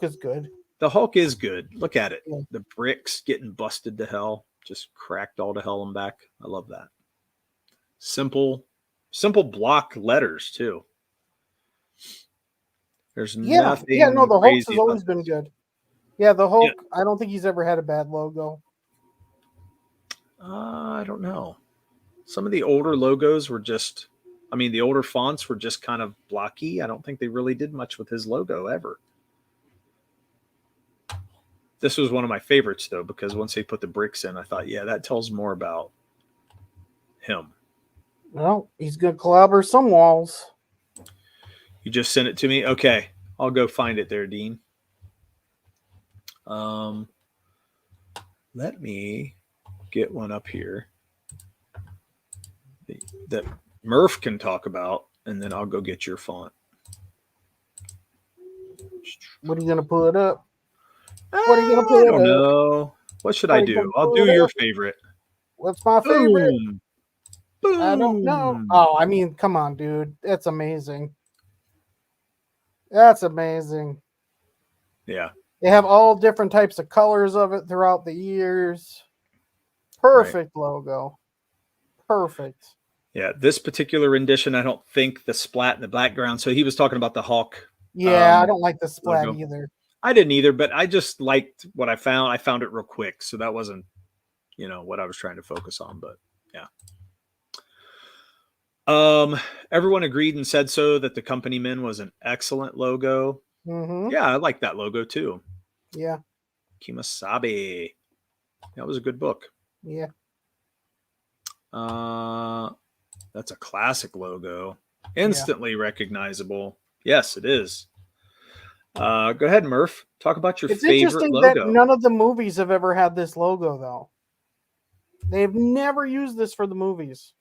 is good. The Hulk is good. Look at it. Yeah. The bricks getting busted to hell. Just cracked all to hell and back. I love that. Simple block letters too. There's nothing. Yeah, no, the Hulk has always been good. Yeah, the Hulk, I don't think he's ever had a bad logo. I don't know. Some of the older logos were just, the older fonts were just kind of blocky. I don't think they really did much with his logo ever. This was one of my favorites, though, because once they put the bricks in, I thought, yeah, that tells more about him. Well, he's going to clobber some walls. You just sent it to me? Okay. I'll go find it there, Dean. Let me get one up here that Murph can talk about, and then I'll go get your font. What are you going to put up? What are you going to put up? I don't know. What should I do? I'll do your favorite. What's my favorite? Boom. I don't know. Oh, come on, dude. That's amazing. That's amazing. Yeah. They have all different types of colors of it throughout the years. Perfect logo. Perfect. Yeah, this particular rendition, I don't think the splat in the background. So he was talking about the Hulk. Yeah, I don't like the splat logo. either. I didn't either, but I just liked what I found. I found it real quick. So that wasn't, what I was trying to focus on, but yeah. Everyone agreed and said so that the Company Men was an excellent logo. Mm-hmm. Yeah, I like that logo too. Yeah. Kimasabi. That was a good book. Yeah. That's a classic logo. Instantly recognizable. Yes, it is. Go ahead, Murph. Talk about your favorite logo. It's interesting that none of the movies have ever had this logo, though. They've never used this for the movies.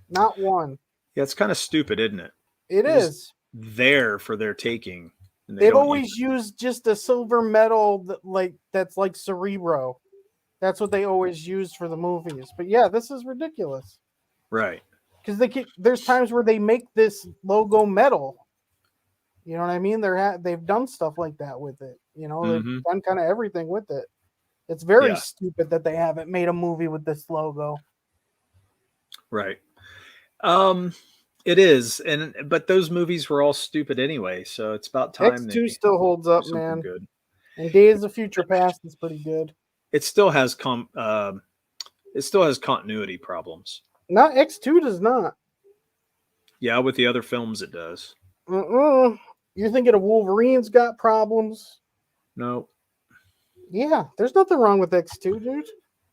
Not one. Yeah, it's kind of stupid, isn't it? It is. there for their taking. And They've always used just a silver metal that's like Cerebro. That's what they always use for the movies. But yeah, this is ridiculous. Right. Because there's times where they make this logo metal. You know what I mean? They've done stuff like that with it. You know, they've done kind of everything with it. It's very stupid that they haven't made a movie with this logo. Right. It is, but those movies were all stupid anyway, so it's about time. X2 still holds up, man. Good. And Days of Future Past is pretty good. It still has continuity problems. No, X2 does not. Yeah, with the other films it does. You're thinking of Wolverine's got problems? No. Yeah, there's nothing wrong with X2, dude.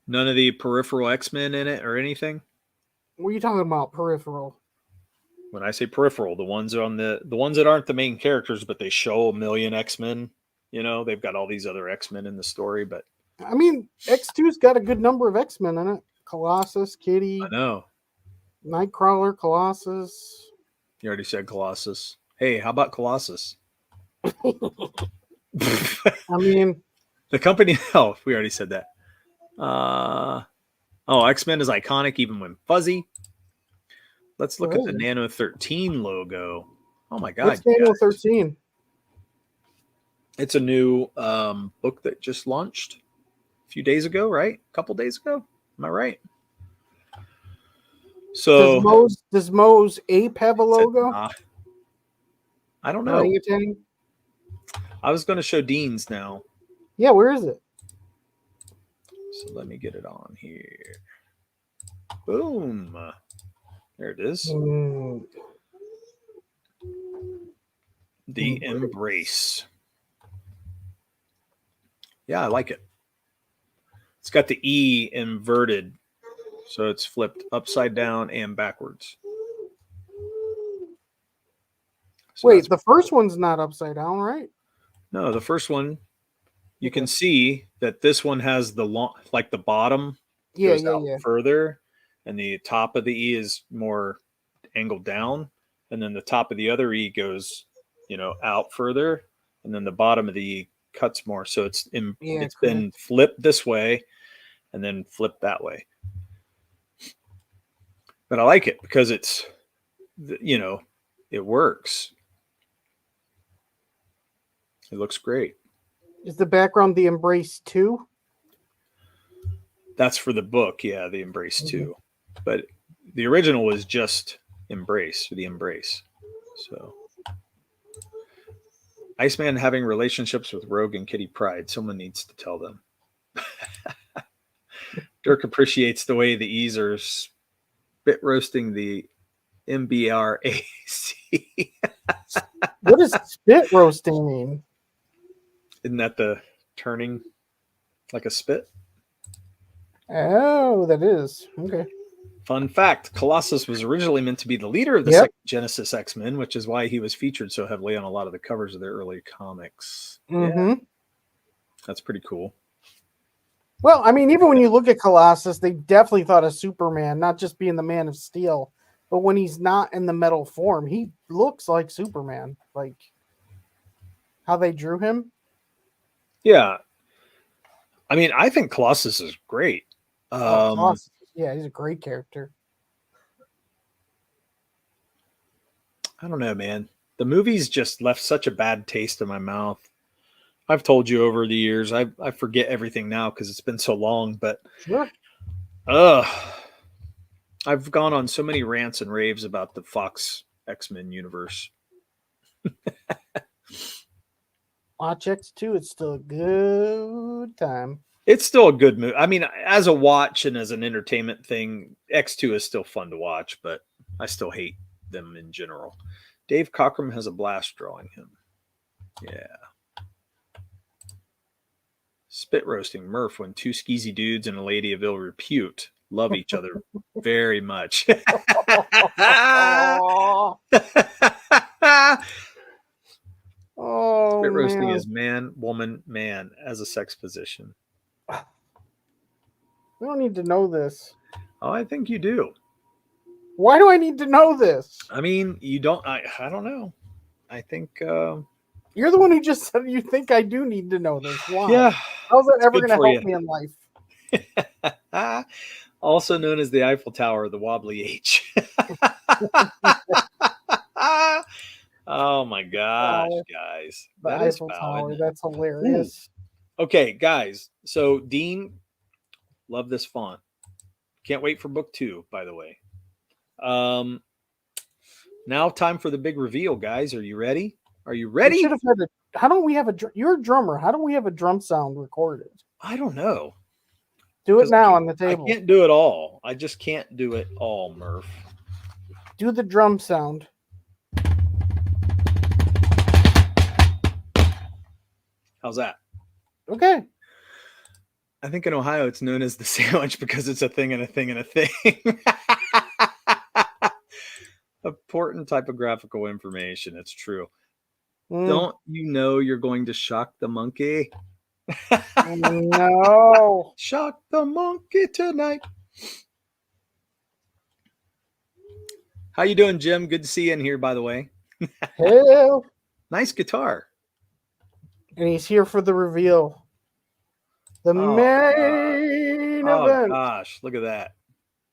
None of the peripheral X-Men in it or anything? What are you talking about, peripheral? When I say peripheral, the ones that aren't the main characters, but they show a million X-Men. You know, they've got all these other X-Men in the story, but I mean, X2's got a good number of X-Men in it. Colossus, Kitty. I know. Nightcrawler, Colossus. You already said Colossus. Hey, how about Colossus? I mean, the company. Oh, we already said that. X-Men is iconic even when fuzzy. Let's look at the Nano 13 logo. Oh my God. What's Nano 13? It's a new book that just launched a few days ago, right? A couple days ago. Am I right? So does Moe's Ape have a logo? I don't know. I was going to show Dean's now. Yeah, where is it? So let me get it on here. Boom. There it is. The Embrace. Yeah, I like it. It's got the E inverted, so it's flipped upside down and backwards. So wait, the first one's not upside down, right? No, the first one, you can see that this one has the the bottom goes out further, and the top of the E is more angled down, and then the top of the other E goes, out further, and then the bottom of the E cuts more. So it's been flipped this way and then flipped that way. But I like it because it's, it works. It looks great. Is the background the Embrace 2? That's for the book, yeah, the Embrace 2. But the original was just Embrace, the Embrace. So Iceman having relationships with Rogue and Kitty Pryde. Someone needs to tell them. Dirk appreciates the way the E's are spit roasting the MBRAC. What does spit roasting mean? Isn't that the turning like a spit? Oh, that is. Okay. Fun fact, Colossus was originally meant to be the leader of the second Genesis X-Men, which is why he was featured so heavily on a lot of the covers of their early comics. Yeah. That's pretty cool. Well, I mean, even when you look at Colossus, they definitely thought of Superman, not just being the Man of Steel, but when he's not in the metal form, he looks like Superman, like how they drew him. Yeah. I mean, I think Colossus is great. Colossus. Yeah, he's a great character. I don't know, man. The movies just left such a bad taste in my mouth. I've told you over the years, I forget everything now because it's been so long, but I've gone on so many rants and raves about the Fox X-Men universe. Watch X2, it's still a good time. It's still a good movie. I mean, as a watch and as an entertainment thing, X2 is still fun to watch, but I still hate them in general. Dave Cockrum has a blast drawing him. Yeah. Spit roasting Murph when two skeezy dudes and a lady of ill repute love each other very much. Oh, spit roasting is man, woman, man as a sex position. We don't need to know this. Oh, I think you do. Why do I need to know this? I mean, you don't. I don't know. I think, You're the one who just said you think I do need to know this. Why? yeah, How's that ever good going to for help you. me in life? Also known as the Eiffel Tower, the wobbly H. Oh my gosh, guys. The That is Eiffel foul, Tower. isn't it? That's hilarious. Okay, guys. So Dean, love this font. Can't wait for book 2, by the way. Now time for the big reveal, guys. Are you ready? Are you ready? We should have had how don't we have you're a drummer. How don't we have a drum sound recorded? I don't know. Do it now on the table. I can't do it all. I just can't do it all, Murph. Do the drum sound. How's that? Okay. I think in Ohio it's known as the sandwich because it's a thing and a thing and a thing. Important typographical information. It's true. Don't you know you're going to shock the monkey? No. Shock the monkey tonight. How you doing, Jim? Good to see you in here, by the way. Hello. Nice guitar. And he's here for the reveal. The main event. Gosh, look at that.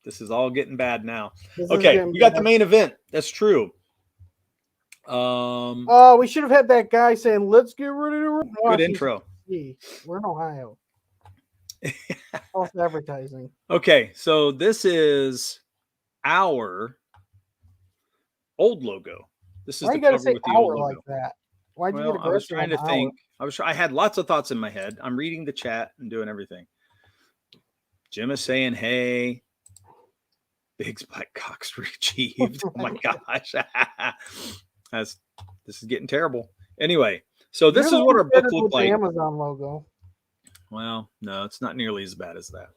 This is all getting bad now. This Okay, we got the main event. That's true. We should have had that guy saying, "Let's get ready to run." Good intro. We're in Ohio. False advertising. Okay, so this is our old logo. This is Why the you gotta cover say with the old hour logo. like that? Why'd you Well, get I was aggressive trying to on think. I had lots of thoughts in my head. I'm reading the chat and doing everything. Jim is saying, "Hey, Big's black cocks achieved." Oh my gosh, this is getting terrible. Anyway, so this is what our book looked like. The Amazon logo. Well, no, it's not nearly as bad as that.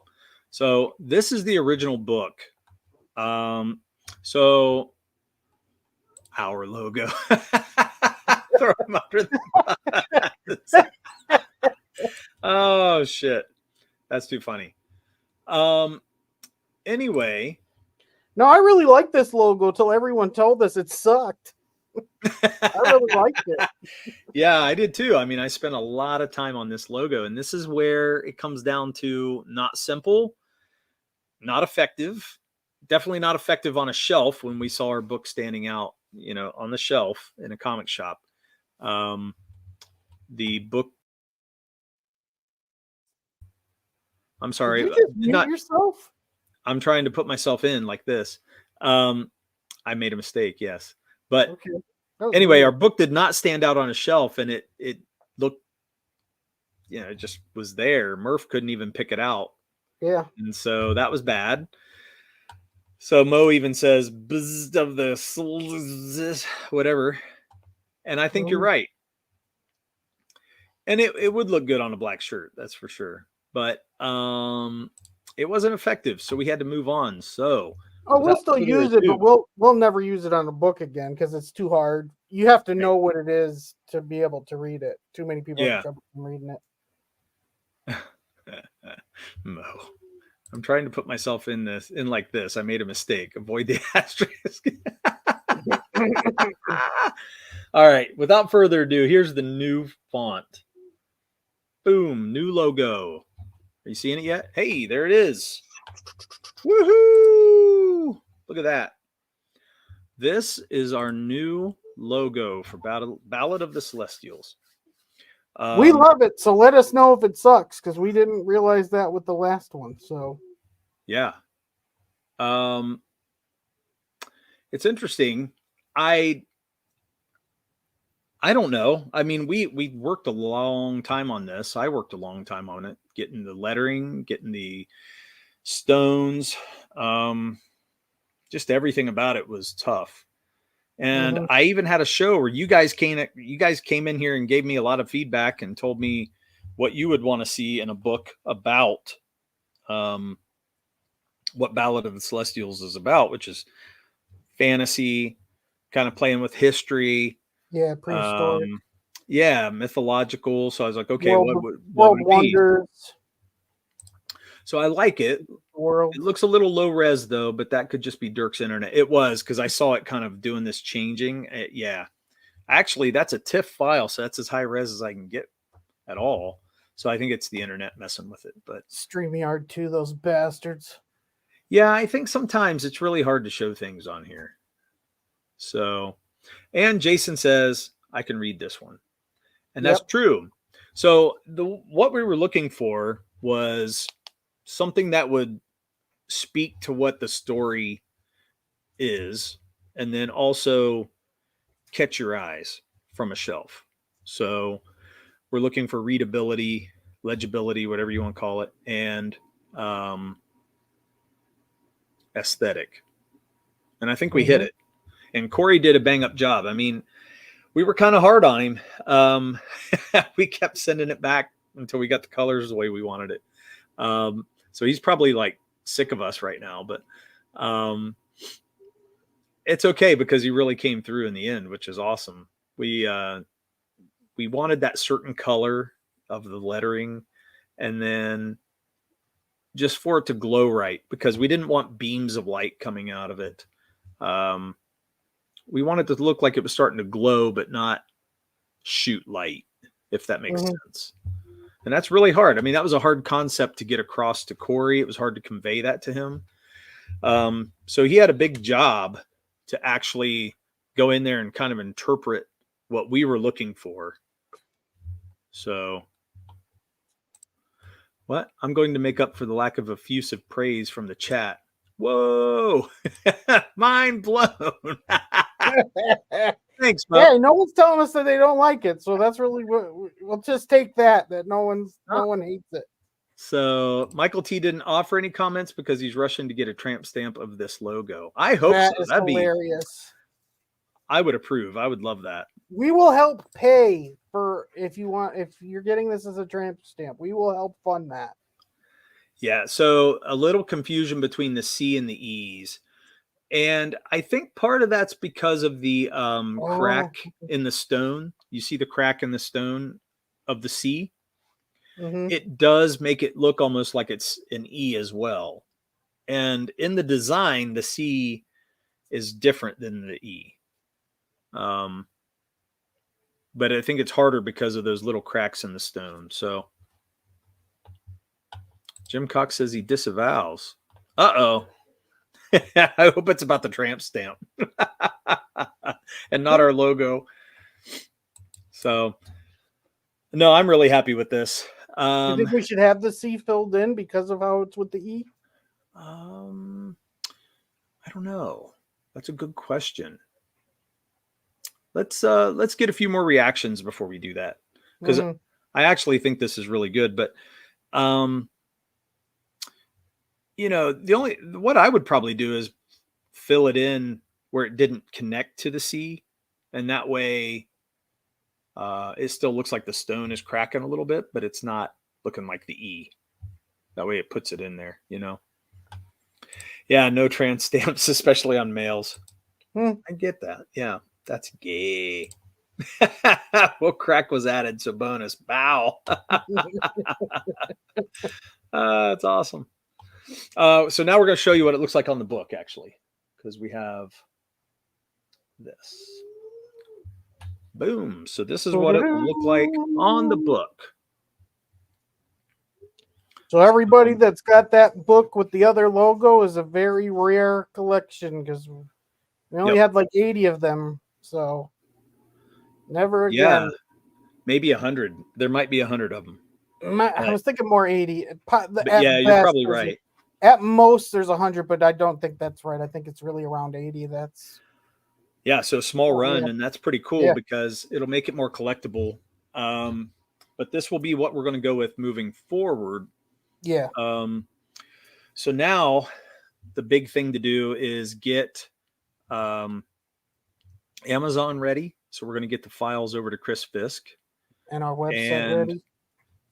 So this is the original book. So our logo. Throw him under the bus. Oh shit, that's too funny. Anyway, no, I really liked this logo till everyone told us it sucked. I really liked it. Yeah, I did too. I mean, I spent a lot of time on this logo, and this is where it comes down to not simple, not effective, definitely not effective on a shelf when we saw our book standing out, on the shelf in a comic shop. The book. I'm sorry. Did you just mute yourself? I'm trying to put myself in like this. I made a mistake. Yes. But anyway, our book did not stand out on a shelf, and it looked, it just was there. Murph couldn't even pick it out. Yeah. And so that was bad. So Mo even says, "Bzz of the whatever." And I think you're right. And it would look good on a black shirt, that's for sure. But it wasn't effective, so we had to move on. So we'll still use it, but we'll never use it on a book again because it's too hard. You have to know what it is to be able to read it. Too many people have trouble reading it. Mo, I'm trying to put myself in like this. I made a mistake. Avoid the asterisk. All right. Without further ado, here's the new font. Boom. New logo. Are you seeing it yet? Hey, there it is. Woohoo! Look at that. This is our new logo for Ballad of the Celestials. We love it, so let us know if it sucks, because we didn't realize that with the last one. So yeah. It's interesting. I don't know. I mean, we worked a long time on this. I worked a long time on it, getting the lettering, getting the stones. Just everything about it was tough. And I even had a show where you guys came in here and gave me a lot of feedback and told me what you would want to see in a book about what Ballad of the Celestials is about, which is fantasy, kind of playing with history. Yeah, prehistoric. Mythological. So I was like, okay, world what would wonders. So I like it. World. It looks a little low res though, but that could just be Dirk's internet. It was because I saw it kind of doing this changing. I Actually, that's a TIFF file, so that's as high res as I can get at all. So I think it's the internet messing with it. But StreamYard too, those bastards. yeah, I think sometimes it's really hard to show things on here. So, and Jason says I can read this one, and that's true. So what we were looking for was something that would speak to what the story is, and then also catch your eyes from a shelf. So we're looking for readability, legibility, whatever you want to call it, and aesthetic. And I think we hit it. And Corey did a bang up job. I mean, we were kind of hard on him. We kept sending it back until we got the colors the way we wanted it. So he's probably like sick of us right now, but it's okay because he really came through in the end, which is awesome. We wanted that certain color of the lettering, and then just for it to glow right, because we didn't want beams of light coming out of it. We wanted it to look like it was starting to glow, but not shoot light, if that makes sense. And that's really hard. I mean, that was a hard concept to get across to Corey. It was hard to convey that to him. So he had a big job to actually go in there and kind of interpret what we were looking for. So what? I'm going to make up for the lack of effusive praise from the chat. Whoa, mind blown. Thanks, Bob. Hey, no one's telling us that they don't like it, so that's really we'll just take that no one hates it. So Michael T didn't offer any comments because he's rushing to get a tramp stamp of this logo. I hope that so. Is That'd hilarious. I would approve. I would love that. We will help pay for if you're getting this as a tramp stamp. We will help fund that. Yeah. So a little confusion between the C and the E's. And I think part of that's because of the crack in the stone. You see the crack in the stone of the C. It does make it look almost like it's an E as well. And in the design, the C is different than the E. But I think it's harder because of those little cracks in the stone. So Jim Cox says he disavows. Uh-oh. I hope it's about the tramp stamp and not our logo. So, no, I'm really happy with this. Do you think we should have the C filled in because of how it's with the E? I don't know. That's a good question. Let's get a few more reactions before we do that, because I actually think this is really good. But what I would probably do is fill it in where it didn't connect to the C, and that way it still looks like the stone is cracking a little bit, but it's not looking like the E. That way it puts it in there, Yeah, no trans stamps, especially on males. I get that. Yeah, that's gay. Well, crack was added, so bonus. Bow. That's awesome. So now we're going to show you what it looks like on the book, actually, because we have this. Boom. So this is what it will look like on the book. So everybody that's got that book with the other logo is a very rare collection, because we only had like 80 of them. So never again. Yeah, maybe 100. There might be 100 of them. I was thinking more 80. Yeah, you're probably right. At most, there's 100, but I don't think that's right. I think it's really around 80. Yeah, so small run, and that's pretty cool because it'll make it more collectible. But this will be what we're going to go with moving forward. Yeah. So now the big thing to do is get Amazon ready. So we're going to get the files over to Chris Fisk. And our website ready.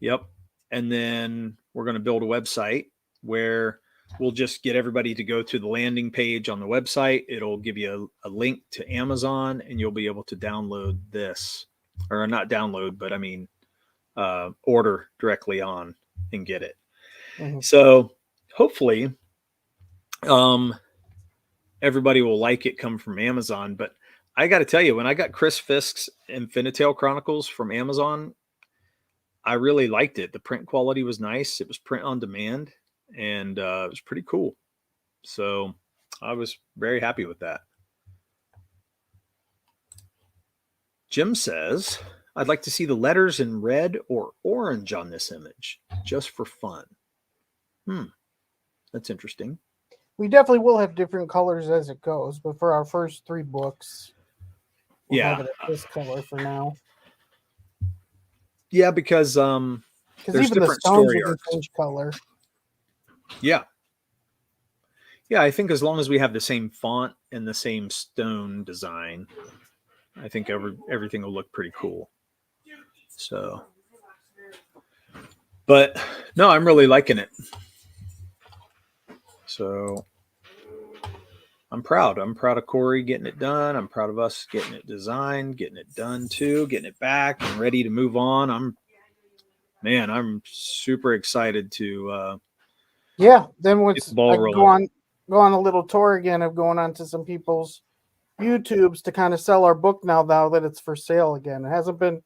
Yep. And then we're going to build a website where we'll just get everybody to go to the landing page on the website. It'll give you a link to Amazon, and you'll be able to download this, or not download, but I mean, order directly on and get it. So hopefully everybody will like it come from Amazon, but I got to tell you, when I got Chris Fisk's Infinitail Chronicles from Amazon, I really liked it. The print quality was nice. It was print on demand, and it was pretty cool. So I was very happy with that. Jim says, I'd like to see the letters in red or orange on this image, just for fun. That's interesting. We definitely will have different colors as it goes, but for our first 3 books, we'll have it at this color for now. Yeah, because even there's the different stones story will arcs. change color. Yeah. Yeah, I think as long as we have the same font and the same stone design, I think everything will look pretty cool. So, but no, I'm really liking it. So I'm proud. I'm proud of Corey getting it done. I'm proud of us getting it designed, getting it done too, getting it back and ready to move on. I'm super excited to then get the once ball I rolling. go on a little tour again of going on to some people's YouTubes to kind of sell our book now that it's for sale again. It hasn't been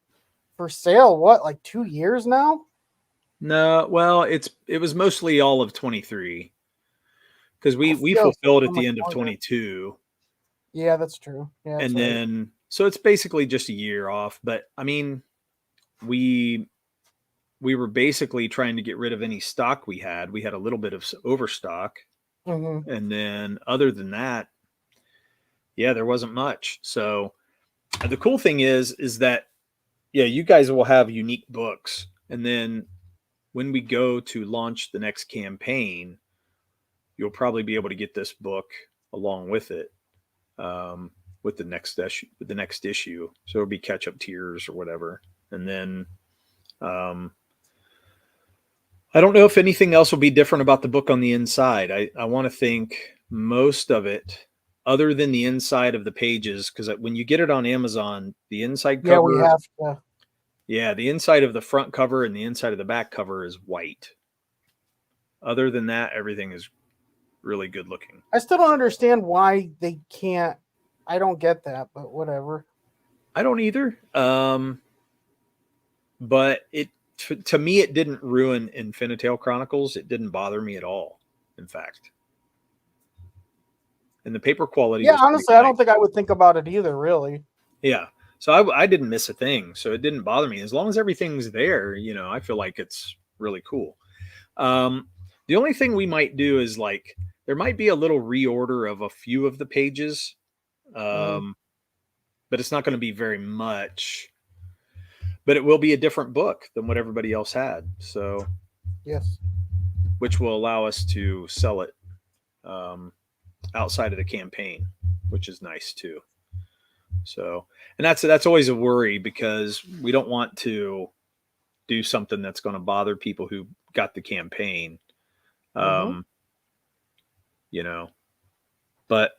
for sale, like 2 years now? No, well, it was mostly all of 23 because we so fulfilled at much the end of longer. 22. Yeah, that's true. Yeah, that's And right. then so it's basically just a year off. But I mean, we were basically trying to get rid of any stock we had. We had a little bit of overstock, and then other than that, yeah, there wasn't much. So the cool thing is that you guys will have unique books, and then when we go to launch the next campaign, you'll probably be able to get this book along with it. With the next issue, so it'll be catch up tiers or whatever. And then I don't know if anything else will be different about the book on the inside. I want to think most of it, other than the inside of the pages, because when you get it on Amazon, the inside cover, we have to. Yeah, the inside of the front cover and the inside of the back cover is white. Other than that, everything is really good looking. I still don't understand why they can't. I don't get that, but whatever. I don't either. But to me, it didn't ruin Infinitail Chronicles. It didn't bother me at all, in fact. And the paper quality. Yeah, honestly, I don't think I would think about it either, really. Yeah. So I didn't miss a thing. So it didn't bother me. As long as everything's there, I feel like it's really cool. The only thing we might do is there might be a little reorder of a few of the pages. But it's not going to be very much. But it will be a different book than what everybody else had. So, yes, which will allow us to sell it outside of the campaign, which is nice too. So, and that's always a worry because we don't want to do something that's going to bother people who got the campaign. But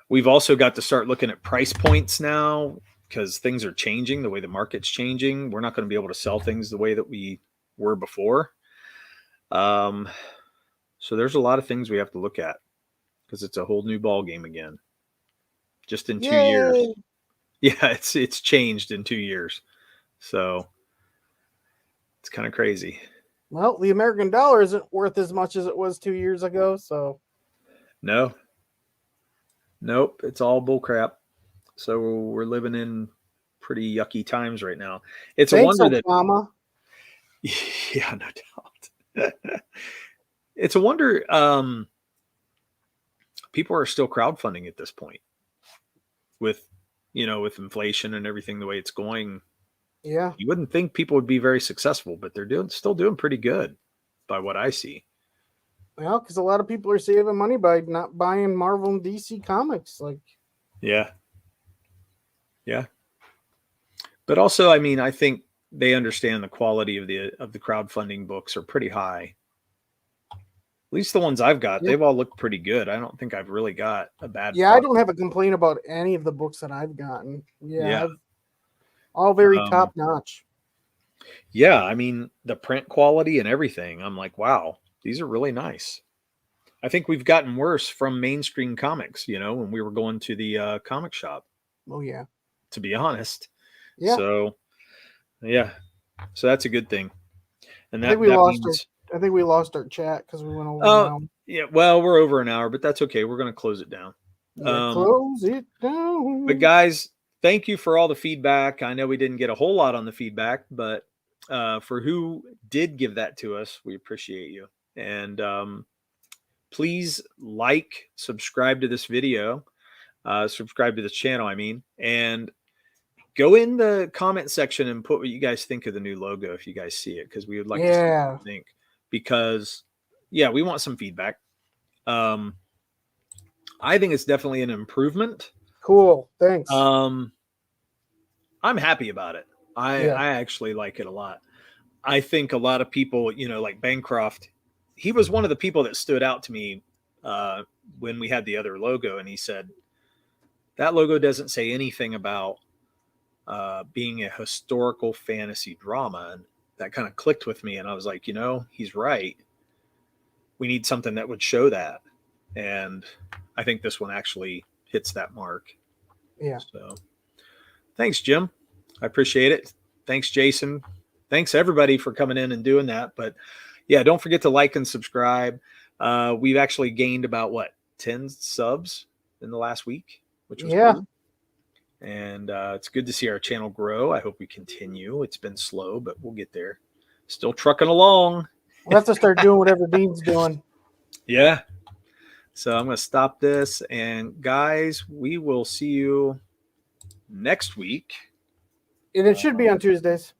we've also got to start looking at price points now because things are changing, the way the market's changing. We're not going to be able to sell things the way that we were before. So there's a lot of things we have to look at because it's a whole new ball game again. Just in 2 years. Yeah, it's changed in 2 years. So it's kind of crazy. Well, the American dollar isn't worth as much as it was 2 years ago, so. Nope, it's all bullcrap. So we're living in pretty yucky times right now. It's Thanks, a wonder Obama. Yeah, no doubt. It's a wonder people are still crowdfunding at this point with inflation and everything the way it's going. Yeah. You wouldn't think people would be very successful, but they're still doing pretty good by what I see. Well, because a lot of people are saving money by not buying Marvel and DC comics. Yeah. But also, I mean, I think they understand the quality of the crowdfunding books are pretty high. At least the ones I've got, they've all looked pretty good. I don't think I've really got a bad. Yeah, product. I don't have a complaint about any of the books that I've gotten. Yeah. All very top notch. Yeah, I mean, the print quality and everything. I'm like, wow, these are really nice. I think we've gotten worse from mainstream comics, when we were going to the comic shop. Oh yeah. to be honest. Yeah. So yeah. So that's a good thing. And I that think means we lost our chat because we went over oh now. yeah, well, we're over an hour, but that's okay. We're gonna close it down. Yeah, close it down. But guys, thank you for all the feedback. I know we didn't get a whole lot on the feedback, but for who did give that to us, we appreciate you. And please like, subscribe to this video, subscribe to this channel, I mean, and go in the comment section and put what you guys think of the new logo if you guys see it, because we would like to see what you think. Because, yeah, we want some feedback. I think it's definitely an improvement. Cool. Thanks. I'm happy about it. I actually like it a lot. I think a lot of people, like Bancroft, he was one of the people that stood out to me when we had the other logo. And he said, that logo doesn't say anything about being a historical fantasy drama. And that kind of clicked with me. And I was like, he's right. We need something that would show that. And I think this one actually hits that mark. Yeah. So thanks, Jim. I appreciate it. Thanks, Jason. Thanks everybody for coming in and doing that. But yeah, don't forget to like and subscribe. We've actually gained about 10 subs in the last week, which was cool. And it's good to see our channel grow. I hope we continue. It's been slow, but we'll get there. Still trucking along. We'll have to start doing whatever Dean's doing. Yeah. So I'm going to stop this. And guys, we will see you next week. And it should be on Tuesdays.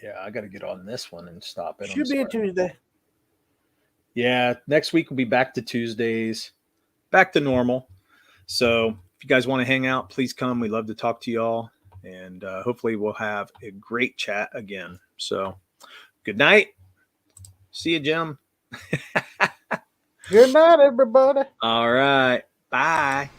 Yeah, I got to get on this one and stop it. Should be a Tuesday. Yeah, next week we'll be back to Tuesdays, back to normal. So if you guys want to hang out, please come. We love to talk to y'all. And hopefully we'll have a great chat again. So good night. See you, Jim. Good night, everybody. All right. Bye.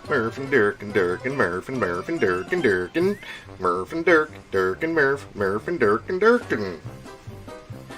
Murph and Dirk and Dirk and Murph and Murph and Dirk and Dirk and Murph and Dirk, Dirk and Murph, Murph and Dirk and Dirk and